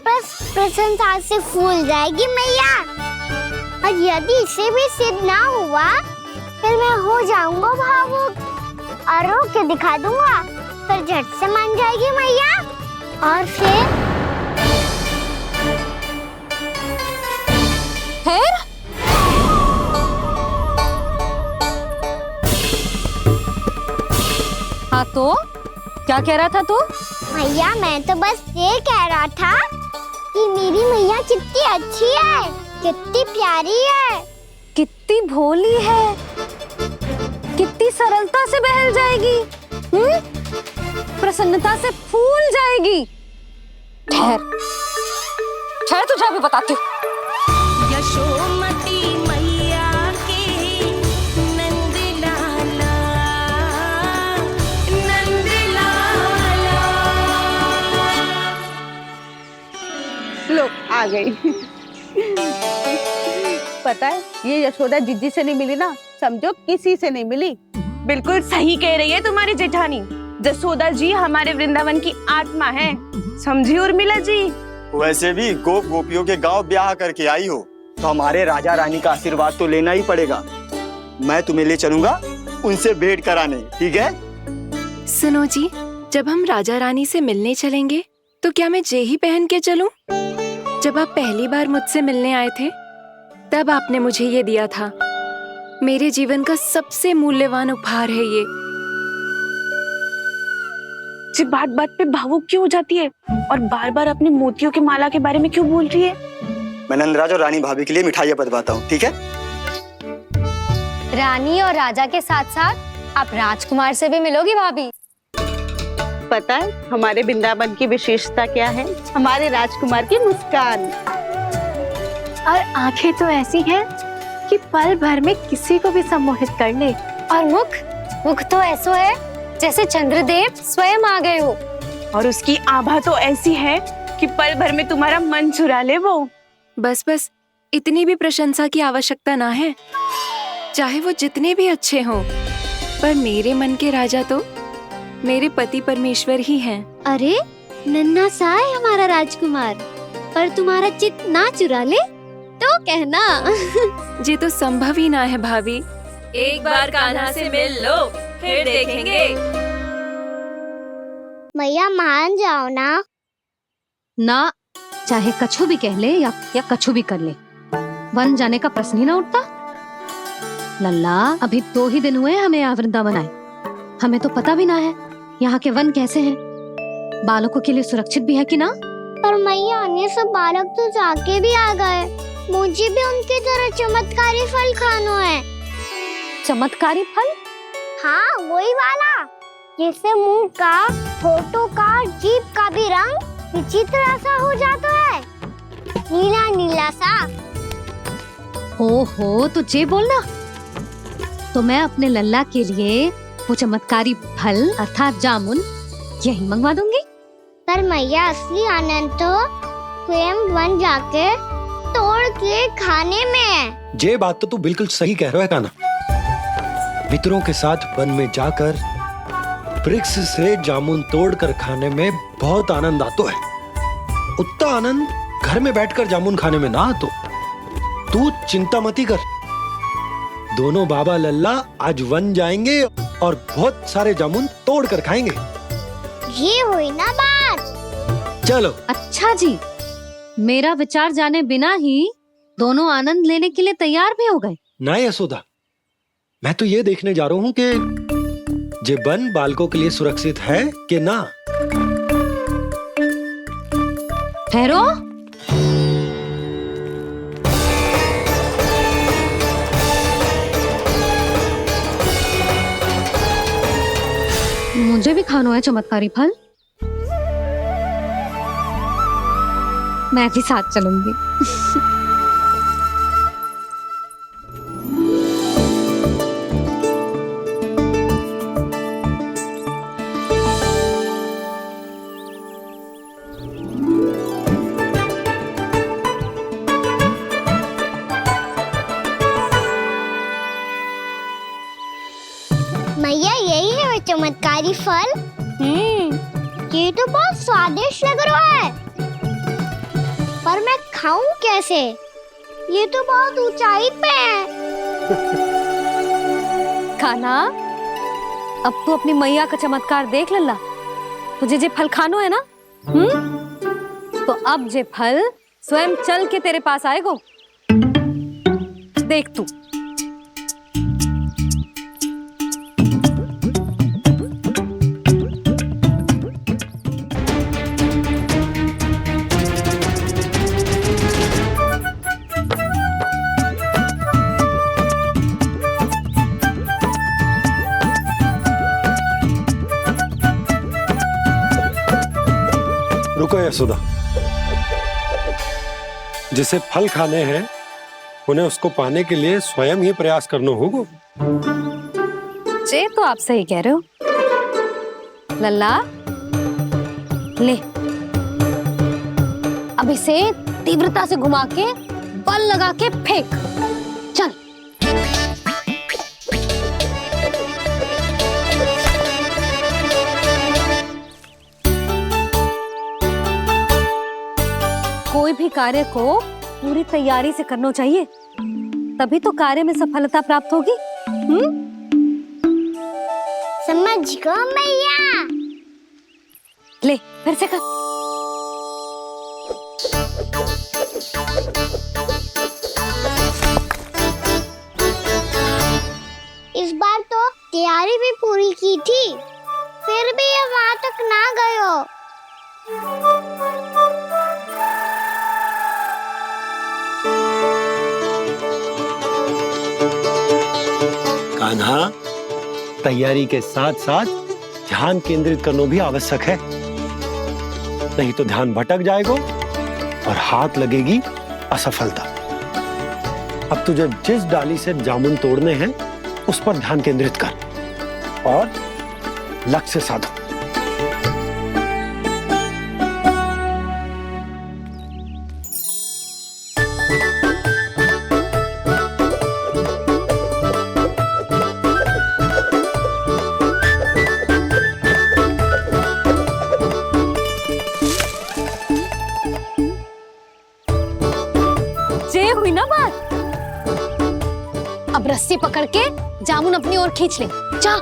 बस प्रशंसा से फूल जाएगी मैया। और यदि इसे भी सिद्ध ना हुआ, फिर मैं हो जाऊंगा भावुक और रो के दिखा दूंगा। फिर झट से मान जाएगी मैया। और फिर हाँ, तो क्या कह रहा था तू? मैया, मैं तो बस ये कह रहा था कि मेरी मैया कितनी अच्छी है, कितनी प्यारी है, कितनी भोली है, कितनी सरलता से बहल जाएगी, प्रसन्नता से फूल जाएगी। ठहर ठहर, तुझे अभी बताती हूँ। यशोमती मैया के नंद लाला, नंद लाला। लो, आ गई। पता है, ये यशोदा जिज्जी से नहीं मिली ना, समझो किसी से नहीं मिली। बिल्कुल सही कह रही है तुम्हारी जेठानी। जसोदा जी हमारे वृंदावन की आत्मा है, समझी उर्मिला जी। वैसे भी गोप गोपियों के गांव ब्याह करके आई हो, तो हमारे राजा रानी का आशीर्वाद तो लेना ही पड़ेगा। मैं तुम्हें ले चलूंगा उनसे भेंट कराने, ठीक है? सुनो जी, जब हम राजा रानी से मिलने चलेंगे तो क्या मैं जे ही पहन के चलूं? जब आप पहली बार मुझसे मिलने आए थे, तब आपने मुझे ये दिया था। मेरे जीवन का सबसे मूल्यवान उपहार है ये। जी, बात बात पे भावुक क्यों हो जाती है और बार बार अपनी मोतियों की माला के बारे में क्यों बोल रही है? मैं नंदराज और रानी भाभी के लिए मिठाइयाँ बंटवाता हूँ, ठीक है? रानी और राजा के साथ साथ आप राजकुमार से भी मिलोगी भाभी। पता है हमारे वृंदावन की विशेषता क्या है? हमारे राजकुमार की मुस्कान। और आंखें तो ऐसी हैं कि पल भर में किसी को भी सम्मोहित कर ले। और मुख तो ऐसा है जैसे चंद्रदेव स्वयं आ गए हो। और उसकी आभा तो ऐसी है कि पल भर में तुम्हारा मन चुरा ले वो। बस बस, इतनी भी प्रशंसा की आवश्यकता ना है। चाहे वो जितने भी अच्छे हों, पर मेरे मन के राजा तो मेरे पति परमेश्वर ही हैं। अरे, नन्हा सा है हमारा राजकुमार, पर तुम्हारा चित्त ना चुरा ले तो कहना। ये तो संभव ही ना है भाभी। एक बार कान्हा से मिल लो, फिर देखेंगे। मैया मान जाओ ना। ना, चाहे कछु भी कह ले या कछु भी कर ले, वन जाने का प्रश्न ही ना उठता। लल्ला, अभी 2 ही दिन हुए हमें यहाँ वृंदावन आए, हमें तो पता भी ना है यहाँ के वन कैसे हैं, बालकों के लिए सुरक्षित भी है कि ना। पर मैया ये सब बालक तो जाके भी आ गए, मुझे भी उनकी तरह चमत्कारी फल खाना है। चमत्कारी फल? हाँ, वही वाला जिससे मुंह का, होठों का, जीभ का भी रंग विचित्र सा हो जाता है, नीला नीला सा। हो तो जे बोलना, तो मैं अपने लल्ला के लिए वो चमत्कारी फल अर्थात जामुन यही मंगवा दूंगी। पर मैया असली आनंद तो स्वयं वन जाके तोड़ के खाने में है। ये बात तो तू बिल्कुल सही कह रहा है कान्हा। मित्रों के साथ वन में जाकर वृक्ष से जामुन तोड़कर खाने में बहुत आनंद आता है। उतना आनंद घर में बैठकर जामुन खाने में ना आतो। तू चिंता मती कर, दोनों बाबा लल्ला आज वन जाएंगे और बहुत सारे जामुन तोड़कर खाएंगे। ये हुई ना बात। चलो। अच्छा जी, मेरा विचार जाने बिना ही दोनों आनंद लेने के लिए तैयार भी हो गए। ना यशोदा, मैं तो ये देखने जा रहा हूँ कि ये वन बालकों के लिए सुरक्षित है कि ना। ठहरो, मुझे भी खाना है चमत्कारी फल, मैं भी साथ चलूंगी। मैया यही है वो चमत्कारी फल। ये तो बहुत स्वादिष्ट लग रहा है, पर मैं खाऊं कैसे? ये तो बहुत ऊंचाई पे है। खाना, अब तू अपनी मैया का चमत्कार देख लल्ला। तुझे जे फल खानो है ना, तो अब जे फल स्वयं चल के तेरे पास आएगो। देख तू। रुको यशोदा, जिसे फल खाने हैं उन्हें उसको पाने के लिए स्वयं ही प्रयास करना होगा। जे तो आप सही कह रहे हो लल्ला। ले, अब इसे तीव्रता से घुमा के बल लगा के फेंक। चल। कोई भी कार्य को पूरी तैयारी से करना चाहिए, तभी तो कार्य में सफलता प्राप्त होगी। समझ गो मैया। ले, फिर से कर। इस बार तो तैयारी भी पूरी की थी, फिर भी ये वहां तक ना गयो। कान्हा, तैयारी के साथ साथ ध्यान केंद्रित करना भी आवश्यक है, नहीं तो ध्यान भटक जाएगा और हाथ लगेगी असफलता। अब तुझे जिस डाली से जामुन तोड़ने हैं उस पर ध्यान केंद्रित कर और लक्ष्य साधो। रस्सी पकड़ के जामुन अपनी ओर खींच ले। जा।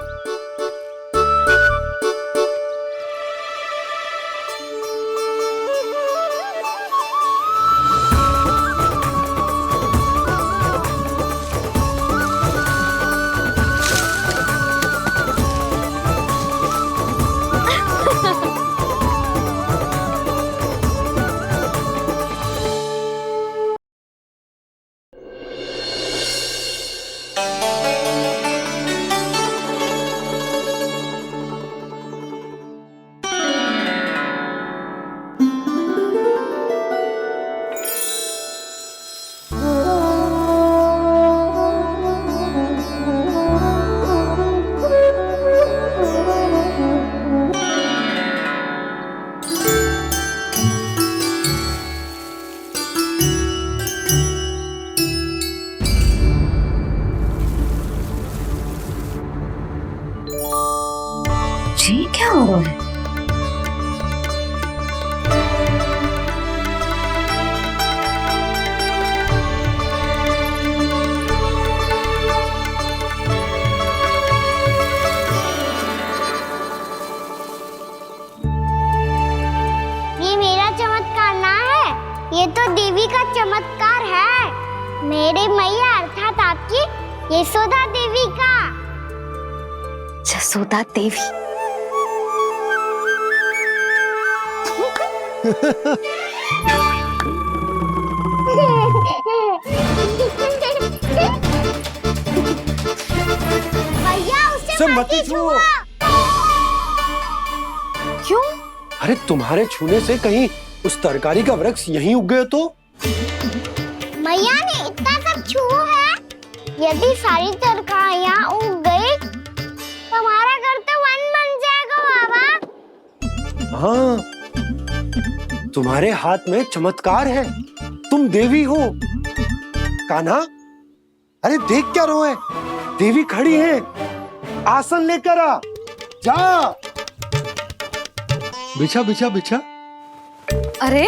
जी क्या हो रहा है? ये मेरा चमत्कार ना है, ये तो देवी का चमत्कार है। मेरे मैया अर्थात आपकी यशोदा देवी का। जसोदा देवी। भैया उसे सब मत मत ही छुओ। छुओ। क्यों? अरे तुम्हारे छूने से कहीं उस तरकारी का वृक्ष यहीं उग गए तो? मैया ने इतना सब छुआ है, यदि सारी तरकारियां उग गई तो हमारा घर तो वन बन जाएगा बाबा। हाँ, तुम्हारे हाथ में चमत्कार है, तुम देवी हो। कान्हा, अरे देख क्या रो है, देवी खड़ी है, आसन लेकर आ, जा। बिछा बिछा बिछा। अरे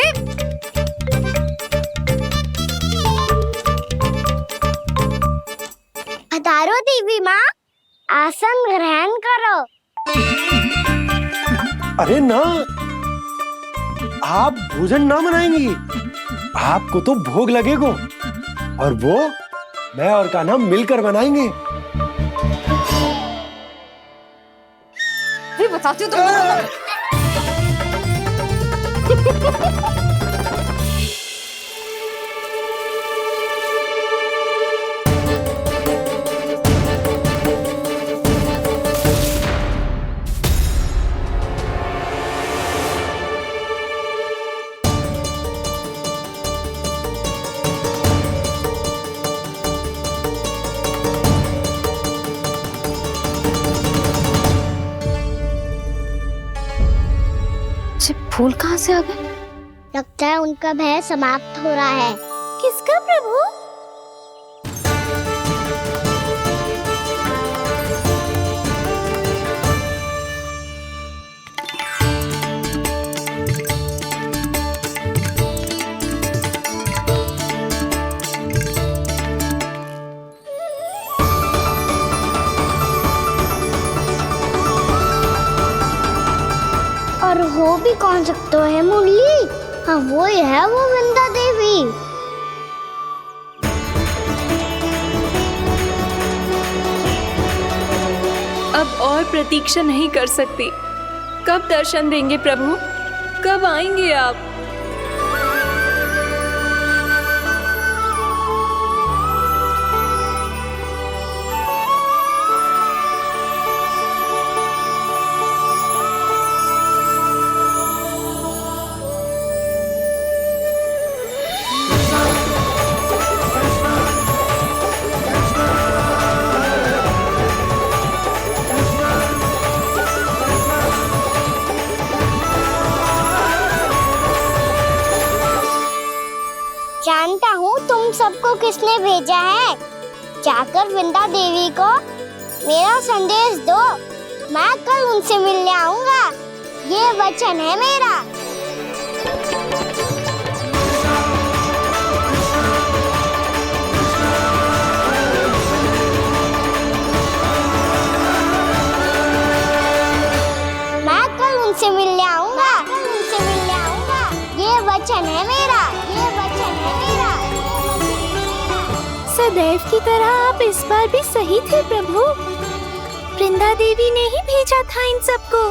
पधारो देवी माँ, आसन ग्रहण करो। अरे ना, आप भोजन ना मनाएंगी, आपको तो भोग लगेगा और वो मैं और कान्हा मिलकर बनाएंगे। भी बताती हूँ तुमको। फूल कहाँ से आ गए? लगता है उनका भय समाप्त हो रहा है। किसका प्रभु? और हो भी कौन सकता है मुरली? हाँ वो ही है, वो वृंदा देवी। अब और प्रतीक्षा नहीं कर सकती। कब दर्शन देंगे प्रभु? कब आएंगे आप? जानता हूँ तुम सबको किसने भेजा है। जाकर वृंदा देवी को मेरा संदेश दो, मैं कल उनसे मिलने आऊंगा, ये वचन है मेरा। उनसे मिलने आऊंगा, उनसे मिलने आऊंगा। ये वचन है मेरा, ये वचन है मेरा। सदैव की तरह आप इस बार भी सही थे प्रभु। वृंदा देवी ने ही भेजा था इन सबको।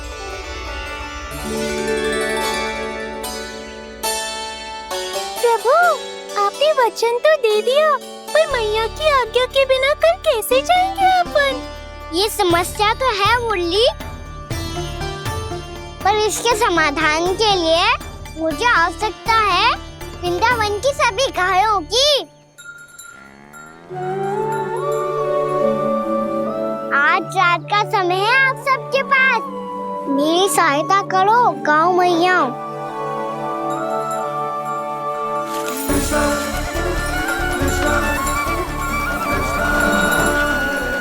प्रभु, आपने वचन तो दे दिया, पर मैया की आज्ञा के बिना कल कैसे जाएंगे अपन? ये समस्या तो है मुरली, पर इसके समाधान के लिए मुझे आवश्यकता है वृंदावन की सभी गायों की। आज रात का समय है आप सबके पास, मेरी सहायता करो गाँव मैया।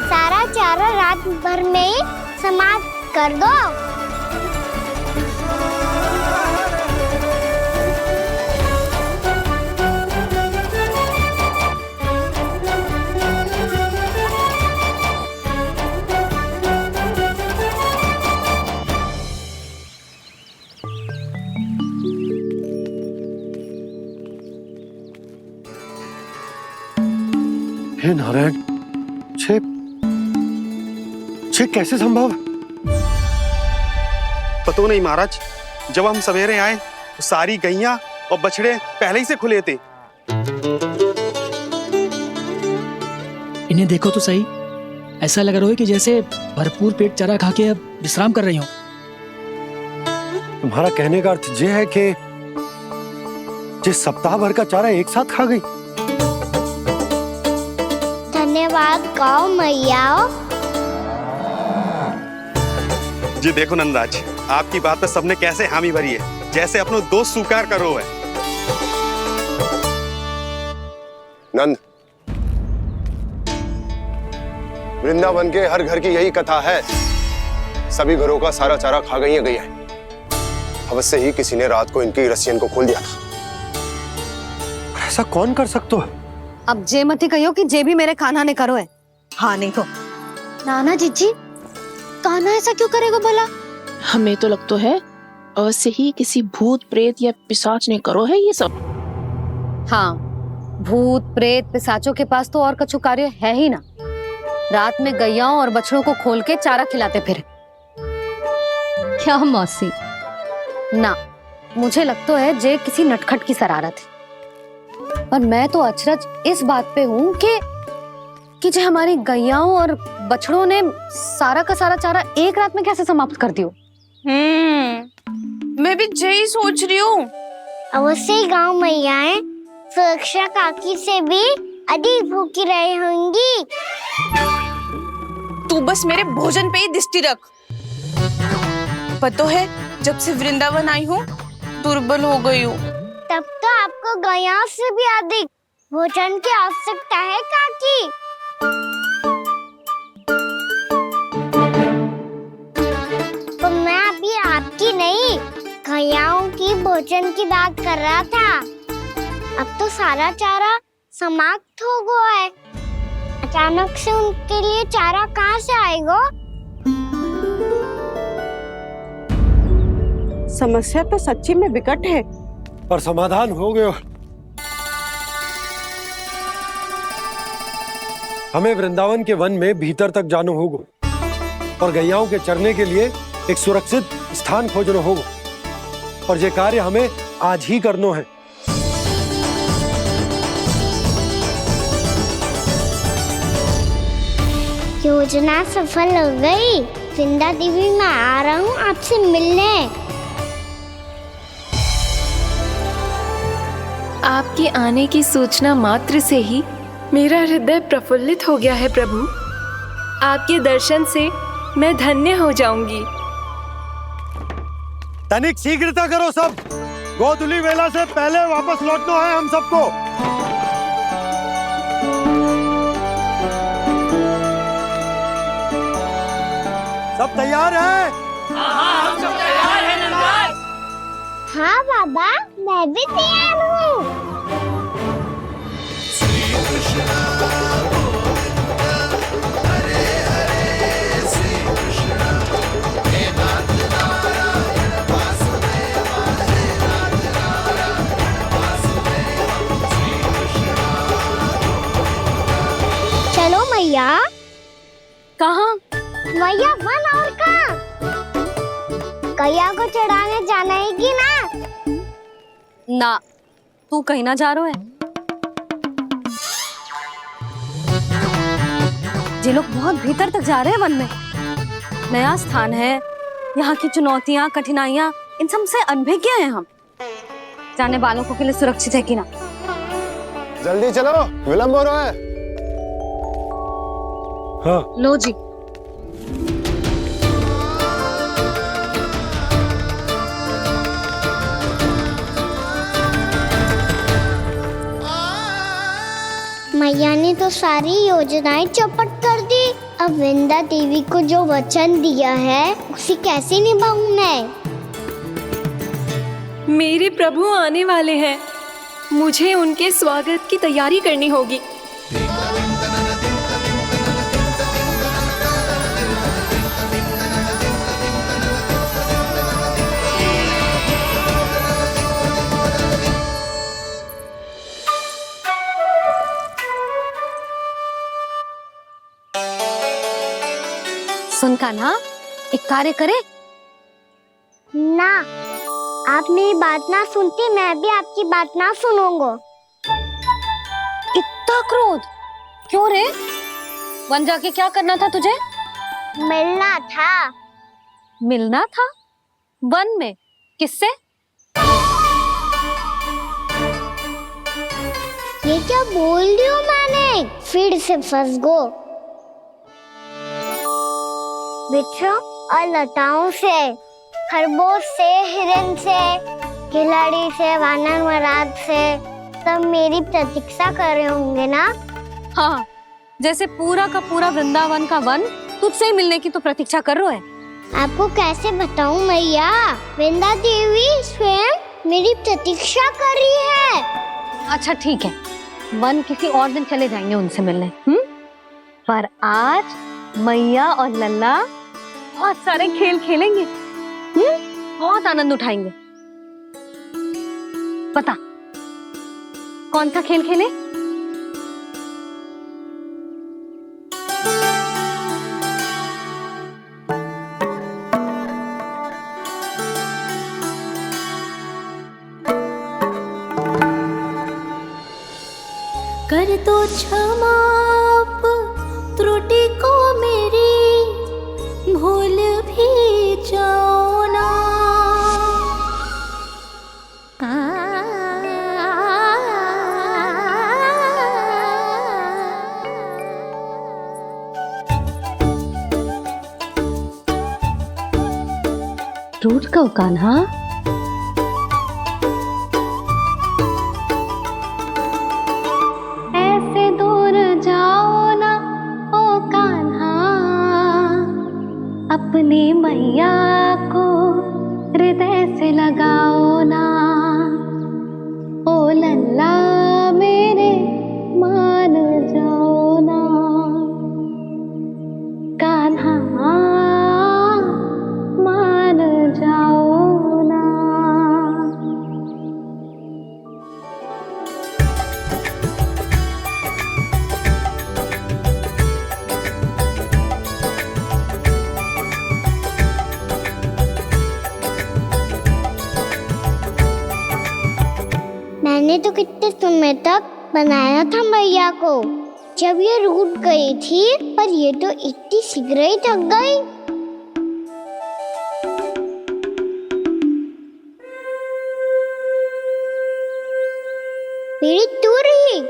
सारा चारा रात भर में ही समाप्त कर दो। हे नारायण, छे कैसे संभव? पतो नहीं महाराज, जब हम सवेरे आए तो सारी गैया और बछड़े पहले ही से खुले थे। इन्हें देखो तो सही, ऐसा लग रहा है कि जैसे भरपूर पेट चारा खा के अब विश्राम कर रही हो। तुम्हारा कहने का अर्थ ये है कि जिस सप्ताह भर का चारा एक साथ खा गई। धन्यवाद गाँव मैया। जी देखो नंदराज, आपकी बात पर सबने कैसे हामी भरी है, जैसे अपनो दोस्त स्वीकार करो है। नंद, वृंदावन के हर घर की यही कथा है, सभी घरों का सारा चारा खा गई है गैया। अवश्य ही किसी ने रात को इनकी रस्सियन को खोल दिया था। ऐसा कौन कर सकता है? अब जे मत ही कहियो कि जे भी मेरे कान्हा ने करो है। हाँ नहीं तो नाना जीजी, कान्हा ऐसा क्यों करेगा भला? हमें तो लगता है अवश्य ही किसी भूत प्रेत या पिशाच ने करो है ये सब। हाँ, भूत प्रेत पिशाचों के पास तो और कछु कार्य है ही ना। रात में गैयाओं और बछड़ों को खोल के चारा खिलाते फिर। क्या मौसी? ना, मुझे लगता है जे किसी नटखट की शरारत है। पर मैं तो अचरज इस बात पे हूँ कि जो हमारी गैयाओं और बछड़ों ने सारा का सारा चारा एक रात में कैसे समाप्त कर दियो। मैं भी यही सोच रही हूँ। अवश्य ही गाँव मैयाएं सुरक्षा काकी से भी अधिक भूखी रही होंगी। तू बस मेरे भोजन पे ही दृष्टि रख। पता है, जब से वृंदावन आई हूँ दुर्बल हो गई हूँ। तब तो आपको गैयाओं से भी अधिक भोजन की आवश्यकता है काकी। तो मैं अभी आपकी नहीं, गैयाओं की भोजन की बात कर रहा था। अब तो सारा चारा समाप्त हो गया है, अचानक से उनके लिए चारा कहाँ से आएगा? समस्या तो सच्ची में विकट है, पर समाधान हो गया। हमें वृंदावन के वन में भीतर तक जाना होगा और गैयाओं के चरने के लिए एक सुरक्षित स्थान खोजना होगा, और ये कार्य हमें आज ही करना है। योजना सफल हो गई। वृंदा देवी, मैं आ रहा हूँ आपसे मिलने। आपके आने की सूचना मात्र से ही मेरा हृदय प्रफुल्लित हो गया है प्रभु। आपके दर्शन से मैं धन्य हो जाऊंगी। तनिक शीघ्रता करो सब, गोधुली वेला से पहले वापस लौटना है हम सबको। सब तैयार है? हाँ, हम सब तैयार हैं नंदराज। हाँ बाबा, मैं भी तैयार हूँ। मैया। कहाँ? मैया वन और कहाँ? कैया को चढ़ाने जाना है कि ना? ना, तू कहीं ना जा रहा है। ये लोग बहुत भीतर तक जा रहे हैं वन में। नया स्थान है, यहाँ की चुनौतियाँ, कठिनाइयाँ, इन सब से अनभिज्ञ हैं हम। जाने वालों के लिए सुरक्षित है कि ना? जल्दी चलो, विलंब हो रहा है। हाँ। लो जी। मैया ने तो सारी योजनाएं चौपट कर दी। अब विंदा देवी को जो वचन दिया है उसे कैसे निभाऊं मैं? मेरे प्रभु आने वाले हैं, मुझे उनके स्वागत की तैयारी करनी होगी। सुन कान्हा, एक कार्य करे ना, आप मेरी बात ना सुनती, मैं भी आपकी बात ना सुनूंगा। इतना क्रोध क्यों रे? वन जाके क्या करना था तुझे? मिलना था। मिलना था? वन में किससे? ये क्या बोल रही हूँ मैंने? फिर से फंस गो। बिच्छू और लताओं से, खरगोश से, हिरन से, खिलाड़ी से, वानर महाराज से, सब मेरी प्रतीक्षा कर रहे होंगे ना? हाँ, जैसे पूरा का पूरा वृंदावन का वन तुझसे ही मिलने की तो प्रतीक्षा कर रहा है। आपको कैसे बताऊं मैया? विंदा देवी स्वयं मेरी प्रतीक्षा कर रही है। अच्छा ठीक है, वन किसी और दिन चले जाएंगे उनसे मिलने। पर आज मैया और लल्ला बहुत सारे खेल खेलेंगे। बहुत आनंद उठाएंगे। पता कौन सा खेल खेले? कर दो क्षमा त्रुटि को मेरी, भूल भी जाओ ना। टूट गओ कान्हा? ऐसे दूर जाओ ना ओ कान्हा, अपनी मैया को हृदय से लगाओ ना। ओ लल्ला मेरे मान जाओ ना, कान्हा मान जाओ ना। मैंने तो कितने समय तक बनाया था मैया को, जब ये रूठ गई थी, पर ये तो इतनी शीघ्र ही थक गई। मेरी दूर ही।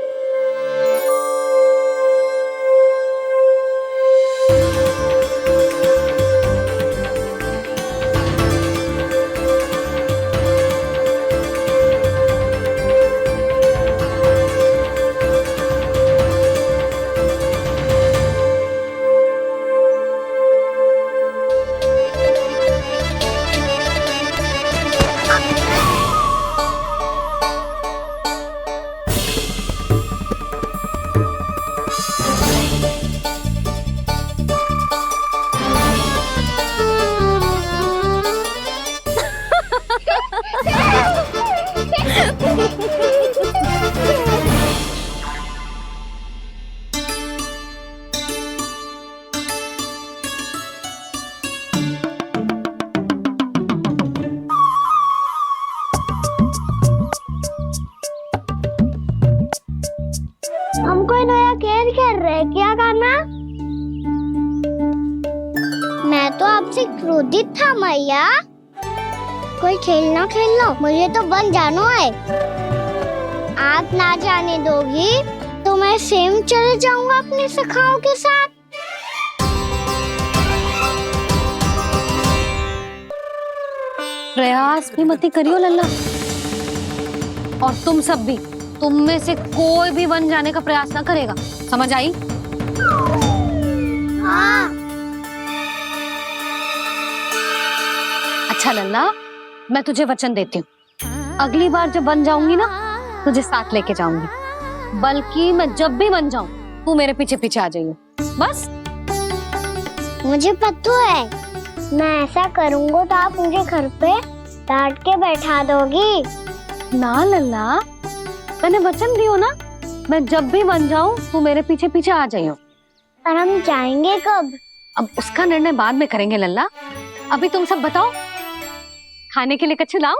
आपसे क्रोधित था मैया। कोई खेलना खेल लो, मुझे तो वन जाना है। आप ना जाने दोगी तो मैं सेम चले जाऊंगा अपने सखाओं के साथ। प्रयास भी मत करियो लल्ला, और तुम सब भी, तुम में से कोई भी वन जाने का प्रयास ना करेगा, समझ आई? हाँ। अच्छा लल्ला, मैं तुझे वचन देती हूँ, अगली बार जब वन जाऊंगी ना तुझे साथ लेके जाऊंगी। बल्कि मैं जब भी वन जाऊं तू मेरे पीछे पीछे आ जाइए, बस। मुझे पता है, मैं ऐसा करूंगा तो आप मुझे घर पे डांट के बैठा दोगी। ना लल्ला, मैंने वचन दियो ना, मैं जब भी वन जाऊं तू मेरे पीछे पीछे आ जाइयो। पर हम जाएंगे कब? अब उसका निर्णय बाद में करेंगे लल्ला। अभी तुम सब बताओ, खाने के लिए कुछ लाऊं?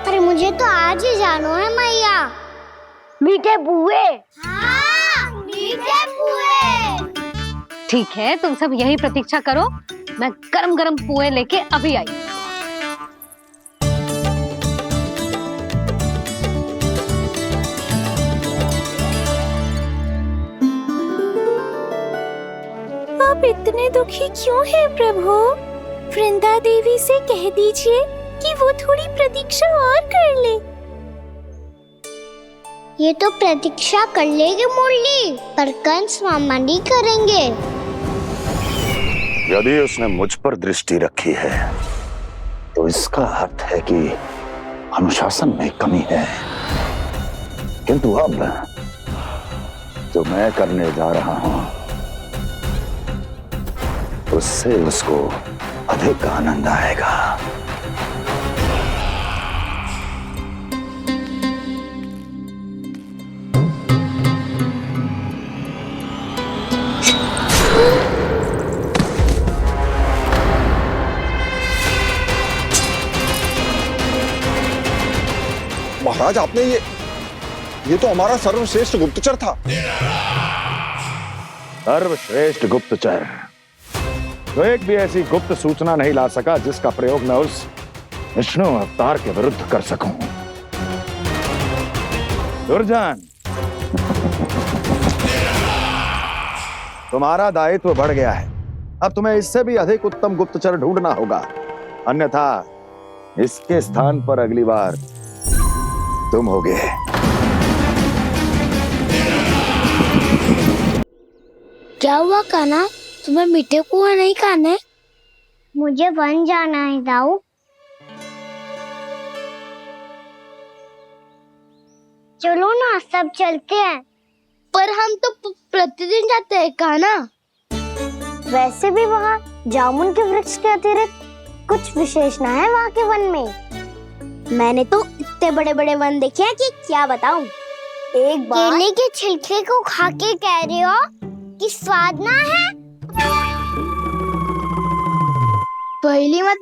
अरे मुझे तो आज ही जाना है मैया। मीठे बुए। हाँ, मीठे बुए। ठीक है, तुम सब यही प्रतीक्षा करो, मैं गरम गरम पुए लेके अभी आई। आप इतने दुखी क्यों हैं प्रभु? वृंदा देवी से कह दीजिए कि वो थोड़ी प्रतीक्षा और कर ले। ये तो प्रतीक्षा कर लेगी मुरली, पर कंस मामा नहीं करेंगे। यदि उसने मुझ पर दृष्टि रखी है तो इसका अर्थ है कि अनुशासन में कमी है। किंतु अब जो मैं करने जा रहा हूं उससे उसको अधिक आनंद आएगा। महाराज, आपने ये तो हमारा सर्वश्रेष्ठ गुप्तचर था। सर्वश्रेष्ठ गुप्तचर तो एक भी ऐसी गुप्त सूचना नहीं ला सका जिसका प्रयोग मैं उस विष्णु अवतार के विरुद्ध कर सकूं। दुर्जन, तुम्हारा दायित्व बढ़ गया है। अब तुम्हें इससे भी अधिक उत्तम गुप्तचर ढूंढना होगा, अन्यथा इसके स्थान पर अगली बार तुम होगे। क्या हुआ कान्हा, तुम्हें मीठे पुआ नहीं खाने? मुझे वन जाना है दाऊ। चलो ना, सब चलते हैं। पर हम तो प्रतिदिन जाते हैं कान्हा। वैसे भी वहाँ जामुन के वृक्ष के अतिरिक्त कुछ विशेष ना है वहाँ के वन में। मैंने तो इतने बड़े बड़े वन देखे हैं कि क्या बताऊं। एक बार केले के छिलके को खा के कह रहे हो कि स्वाद ना है? पहली मत